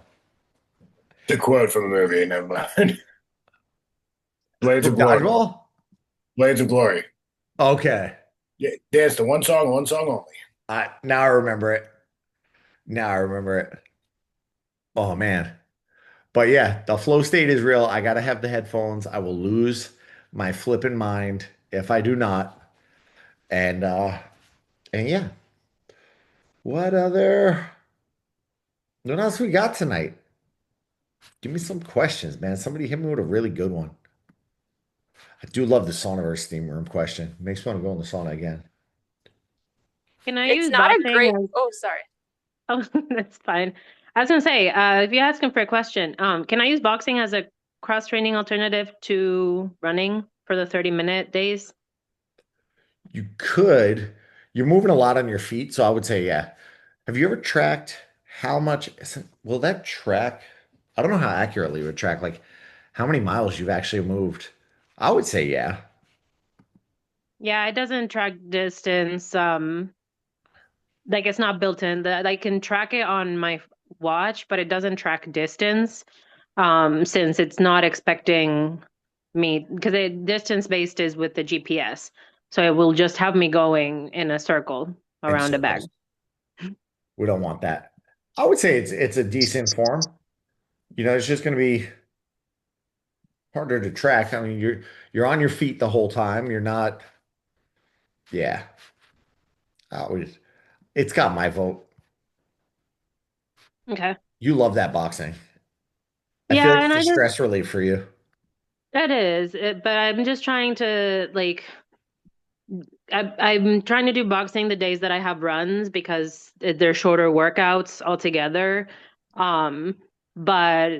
Speaker 4: The quote from the movie, never mind. Blades of
Speaker 1: From
Speaker 4: Glory.
Speaker 1: Dodgeball?
Speaker 4: Blades of Glory.
Speaker 1: Okay.
Speaker 4: Yeah, dance to one song only.
Speaker 1: Now I remember it. Now I remember it. Oh man. But yeah, the flow state is real. I gotta have the headphones. I will lose my flipping mind if I do not. And yeah. What else we got tonight? Give me some questions, man. Somebody hit me with a really good one. I do love the Saunaverse steam room question. Makes me want to go in the sauna again.
Speaker 15: Can I
Speaker 6: It's
Speaker 15: use
Speaker 6: not a
Speaker 15: boxing
Speaker 6: great.
Speaker 15: as-
Speaker 6: Oh, sorry.
Speaker 15: Oh, that's fine. I was gonna say, if you're asking for a question, can I use boxing as a cross-training alternative to running for the 30-minute days?
Speaker 1: You could. You're moving a lot on your feet, so I would say yeah. Have you ever tracked how much will that track? I don't know how accurately it would track, like how many miles you've actually moved. I would say, yeah.
Speaker 15: Yeah, it doesn't track distance. Like it's not built in. That I can track it on my watch, but it doesn't track distance. Since it's not expecting me because it distance based is with the GPS. So it will just have me going in a circle
Speaker 1: In
Speaker 15: around a bag.
Speaker 1: circles. We don't want that. I would say it's a decent form. It's just going to be harder to track. I mean, you're on your feet the whole time. You're not. Yeah. It's got my vote.
Speaker 15: Okay.
Speaker 1: You love that boxing. I feel
Speaker 15: Yeah,
Speaker 1: like
Speaker 15: and
Speaker 1: it's
Speaker 15: I
Speaker 1: a
Speaker 15: just
Speaker 1: stress relief for you.
Speaker 15: that is it, but I'm just trying to like I'm trying to do boxing the days that I have runs because they're shorter workouts altogether. Um, but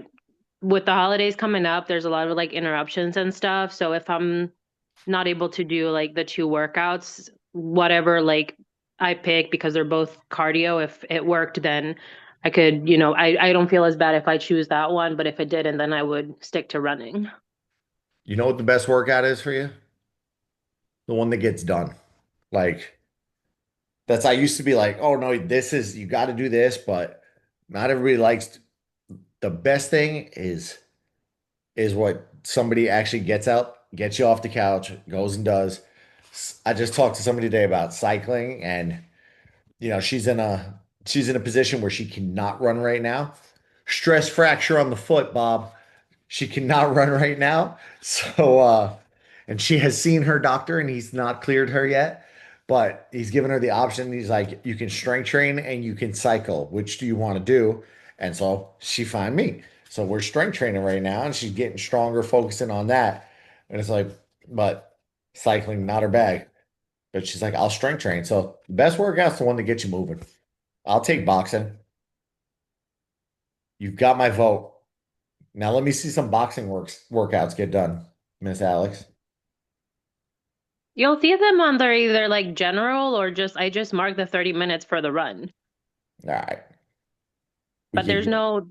Speaker 15: with the holidays coming up, there's a lot of like interruptions and stuff. So if I'm not able to do like the two workouts, whatever like I pick because they're both cardio, if it worked, then I could, I don't feel as bad if I choose that one, but if it didn't, then I would stick to running.
Speaker 1: You know what the best workout is for you? The one that gets done. Like I used to be like, oh no, you got to do this, but not everybody likes. The best thing is what somebody actually gets out, gets you off the couch, goes and does. I just talked to somebody today about cycling, and she's in a position where she cannot run right now. Stress fracture on the foot, Bob. She cannot run right now. So and she has seen her doctor and he's not cleared her yet, but he's given her the option. He's like, you can strength train and you can cycle. Which do you want to do? And so she found me. So we're strength training right now and she's getting stronger, focusing on that. And it's like, but cycling, not her bag. But she's like, I'll strength train. So the best workout's the one that gets you moving. I'll take boxing. You've got my vote. Now let me see some boxing workouts get done, Miss Alex.
Speaker 15: You'll see them on their either like general or I just mark the 30 minutes for the run.
Speaker 1: All right.
Speaker 15: But there's no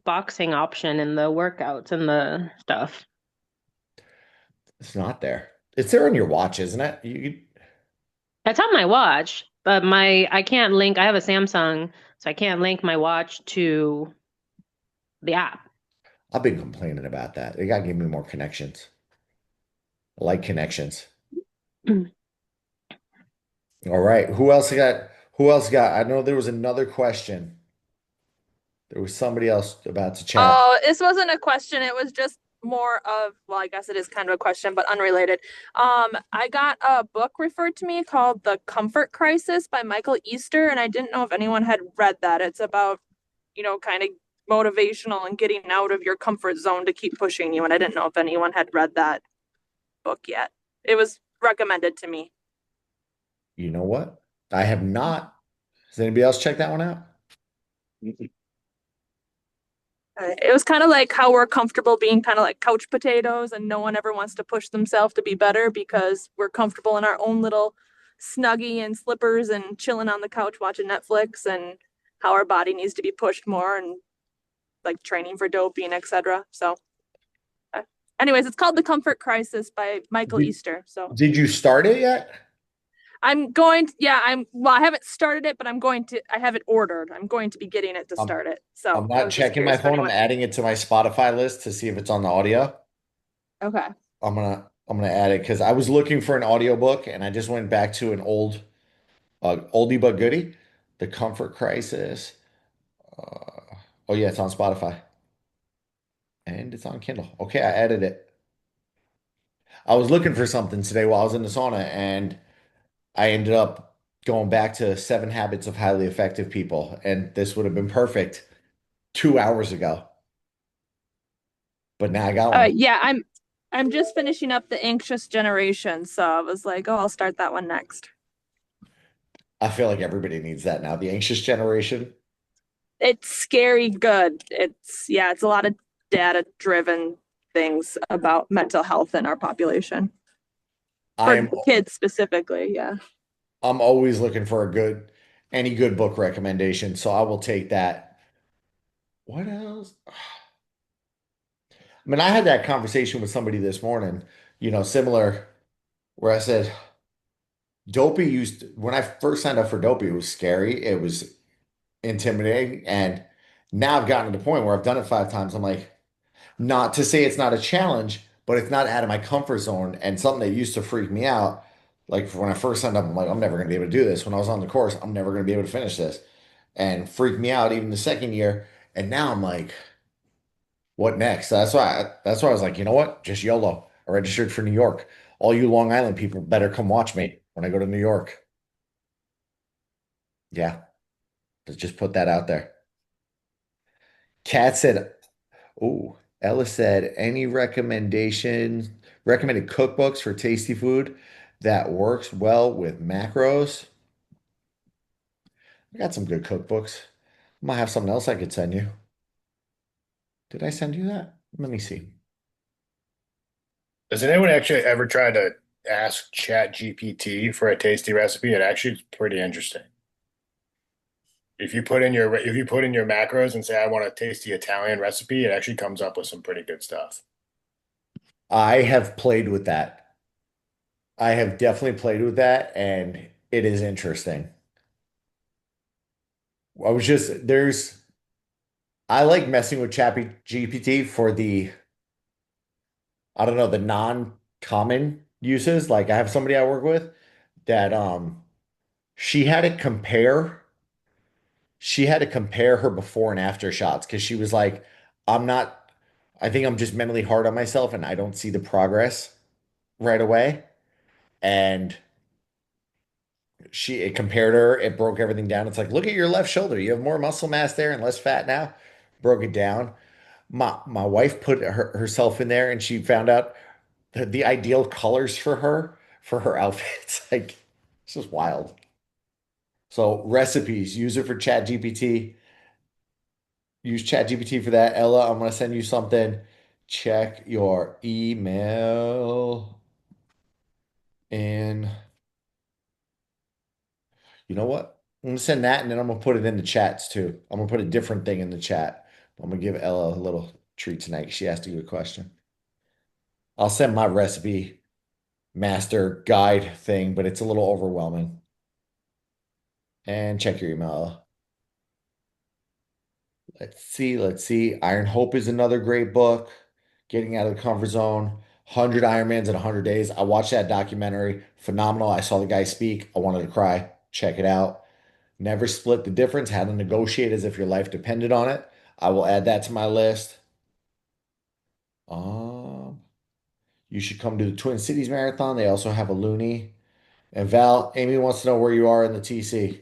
Speaker 15: boxing option in the workouts and the stuff.
Speaker 1: It's not there. It's there on your watch, isn't it?
Speaker 15: It's on my watch, but I can't link. I have a Samsung, so I can't link my watch to the app.
Speaker 1: I've been complaining about that. They got to give me more connections. I like connections. All right. Who else got? I know there was another question. There was somebody else about to chat.
Speaker 16: Oh, this wasn't a question. It was just more of, well, I guess it is kind of a question, but unrelated. I got a book referred to me called The Comfort Crisis by Michael Easter, and I didn't know if anyone had read that. It's about, kind of motivational and getting out of your comfort zone to keep pushing you. And I didn't know if anyone had read that book yet. It was recommended to me.
Speaker 1: You know what? I have not. Has anybody else check that one out?
Speaker 16: It was kind of like how we're comfortable being kind of like couch potatoes, and no one ever wants to push themselves to be better because we're comfortable in our own little snuggie and slippers and chilling on the couch watching Netflix, and how our body needs to be pushed more and like training for doping, etc. So anyways, it's called The Comfort Crisis by Michael Easter. So
Speaker 1: did you start it yet?
Speaker 16: I haven't started it, but I have it ordered. I'm going to be getting it to start it. So
Speaker 1: I'm not checking my phone. I'm adding it to my Spotify list to see if it's on the audio.
Speaker 16: Okay.
Speaker 1: I'm gonna add it because I was looking for an audiobook and I just went back to an oldie but goodie, The Comfort Crisis. Oh yeah, it's on Spotify. And it's on Kindle. Okay, I added it. I was looking for something today while I was in the sauna, and I ended up going back to 7 Habits of Highly Effective People, and this would have been perfect 2 hours ago. But now I got one.
Speaker 16: Yeah, I'm just finishing up The Anxious Generation, so I was like, oh, I'll start that one next.
Speaker 1: I feel like everybody needs that now. The Anxious Generation.
Speaker 16: It's scary good. It's a lot of data-driven things about mental health in our population. For kids specifically, yeah.
Speaker 1: I'm always looking for a good, any good book recommendation. So I will take that. What else? I mean, I had that conversation with somebody this morning, similar, where I said, Dopey when I first signed up for Dopey, it was scary. It was intimidating. And now I've gotten to the point where I've done it 5 times. I'm like, not to say it's not a challenge, but it's not out of my comfort zone. And something that used to freak me out, like when I first signed up, I'm like, I'm never going to be able to do this. When I was on the course, I'm never going to be able to finish this. And freaked me out even the second year. And now I'm like, what next? That's why I was like, you know what? Just YOLO. I registered for New York. All you Long Island people better come watch me when I go to New York. Yeah. Let's just put that out there. Kat said, oh, Ella said, any recommended cookbooks for tasty food that works well with macros? I got some good cookbooks. I might have something else I could send you. Did I send you that? Let me see.
Speaker 4: Does anyone actually ever try to ask Chat GPT for a tasty recipe? It actually is pretty interesting. If you put in your macros and say I want a tasty Italian recipe, it actually comes up with some pretty good stuff.
Speaker 1: I have played with that. I have definitely played with that, and it is interesting. I like messing with Chat GPT for I don't know, the non-common uses. Like I have somebody I work with that she had to compare her before and after shots because she was like, I think I'm just mentally hard on myself and I don't see the progress right away. And it compared her, it broke everything down. It's like, look at your left shoulder. You have more muscle mass there and less fat now. Broke it down. My wife put herself in there and she found out the ideal colors for her outfits. Like, it's just wild. So recipes, use it for Chat GPT. Use Chat GPT for that. Ella, I'm gonna send you something. Check your email. And you know what? I'm gonna send that and then I'm gonna put it in the chats too. I'm gonna put a different thing in the chat. I'm gonna give Ella a little treat tonight. She asked you a question. I'll send my recipe master guide thing, but it's a little overwhelming. And check your email. Let's see. Iron Hope is another great book. Getting out of the comfort zone. 100 Ironmans in 100 days. I watched that documentary. Phenomenal. I saw the guy speak. I wanted to cry. Check it out. Never Split the Difference. How to negotiate as if your life depended on it. I will add that to my list. You should come to the Twin Cities Marathon. They also have a Looney. And Val, Amy wants to know where you are in the TC.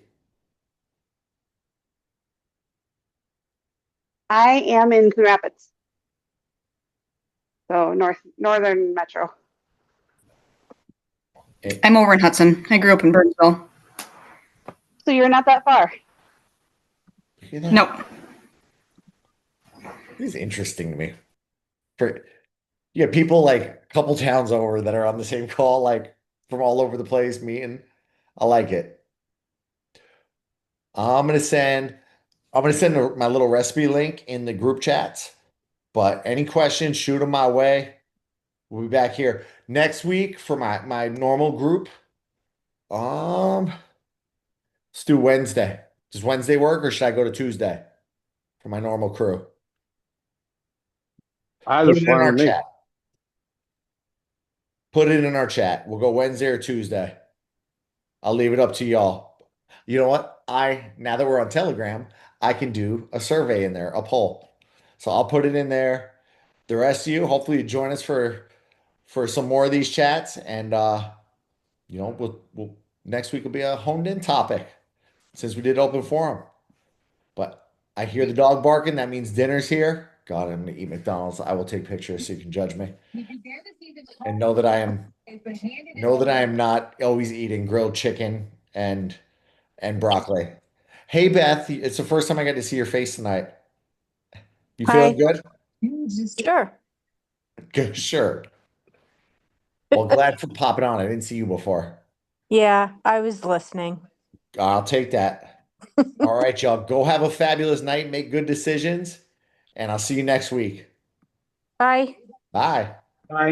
Speaker 8: I am in Coon Rapids. So northern metro.
Speaker 14: I'm over in Hudson. I grew up in Burnsville.
Speaker 8: So you're not that far.
Speaker 14: Nope.
Speaker 1: It is interesting to me. People like a couple towns over that are on the same call, like from all over the place meeting. I like it. I'm gonna send my little recipe link in the group chats. But any questions, shoot them my way. We'll be back here next week for my normal group. Let's do Wednesday. Does Wednesday work or should I go to Tuesday for my normal crew? Put it in our chat. Put it in our chat. We'll go Wednesday or Tuesday. I'll leave it up to y'all. You know what? Now that we're on Telegram, I can do a survey in there, a poll. So I'll put it in there. The rest of you, hopefully you join us for some more of these chats. And we'll next week will be a honed in topic since we did open forum. But I hear the dog barking. That means dinner's here. God, I'm gonna eat McDonald's. I will take pictures so you can judge me. And know that I am not always eating grilled chicken and broccoli. Hey Beth, it's the first time I got to see your face tonight. You feeling good?
Speaker 11: Sure.
Speaker 1: Good, sure. Well, glad for popping on. I didn't see you before.
Speaker 17: Yeah, I was listening.
Speaker 1: I'll take that. All right, y'all. Go have a fabulous night. Make good decisions. And I'll see you next week.
Speaker 16: Bye.
Speaker 1: Bye.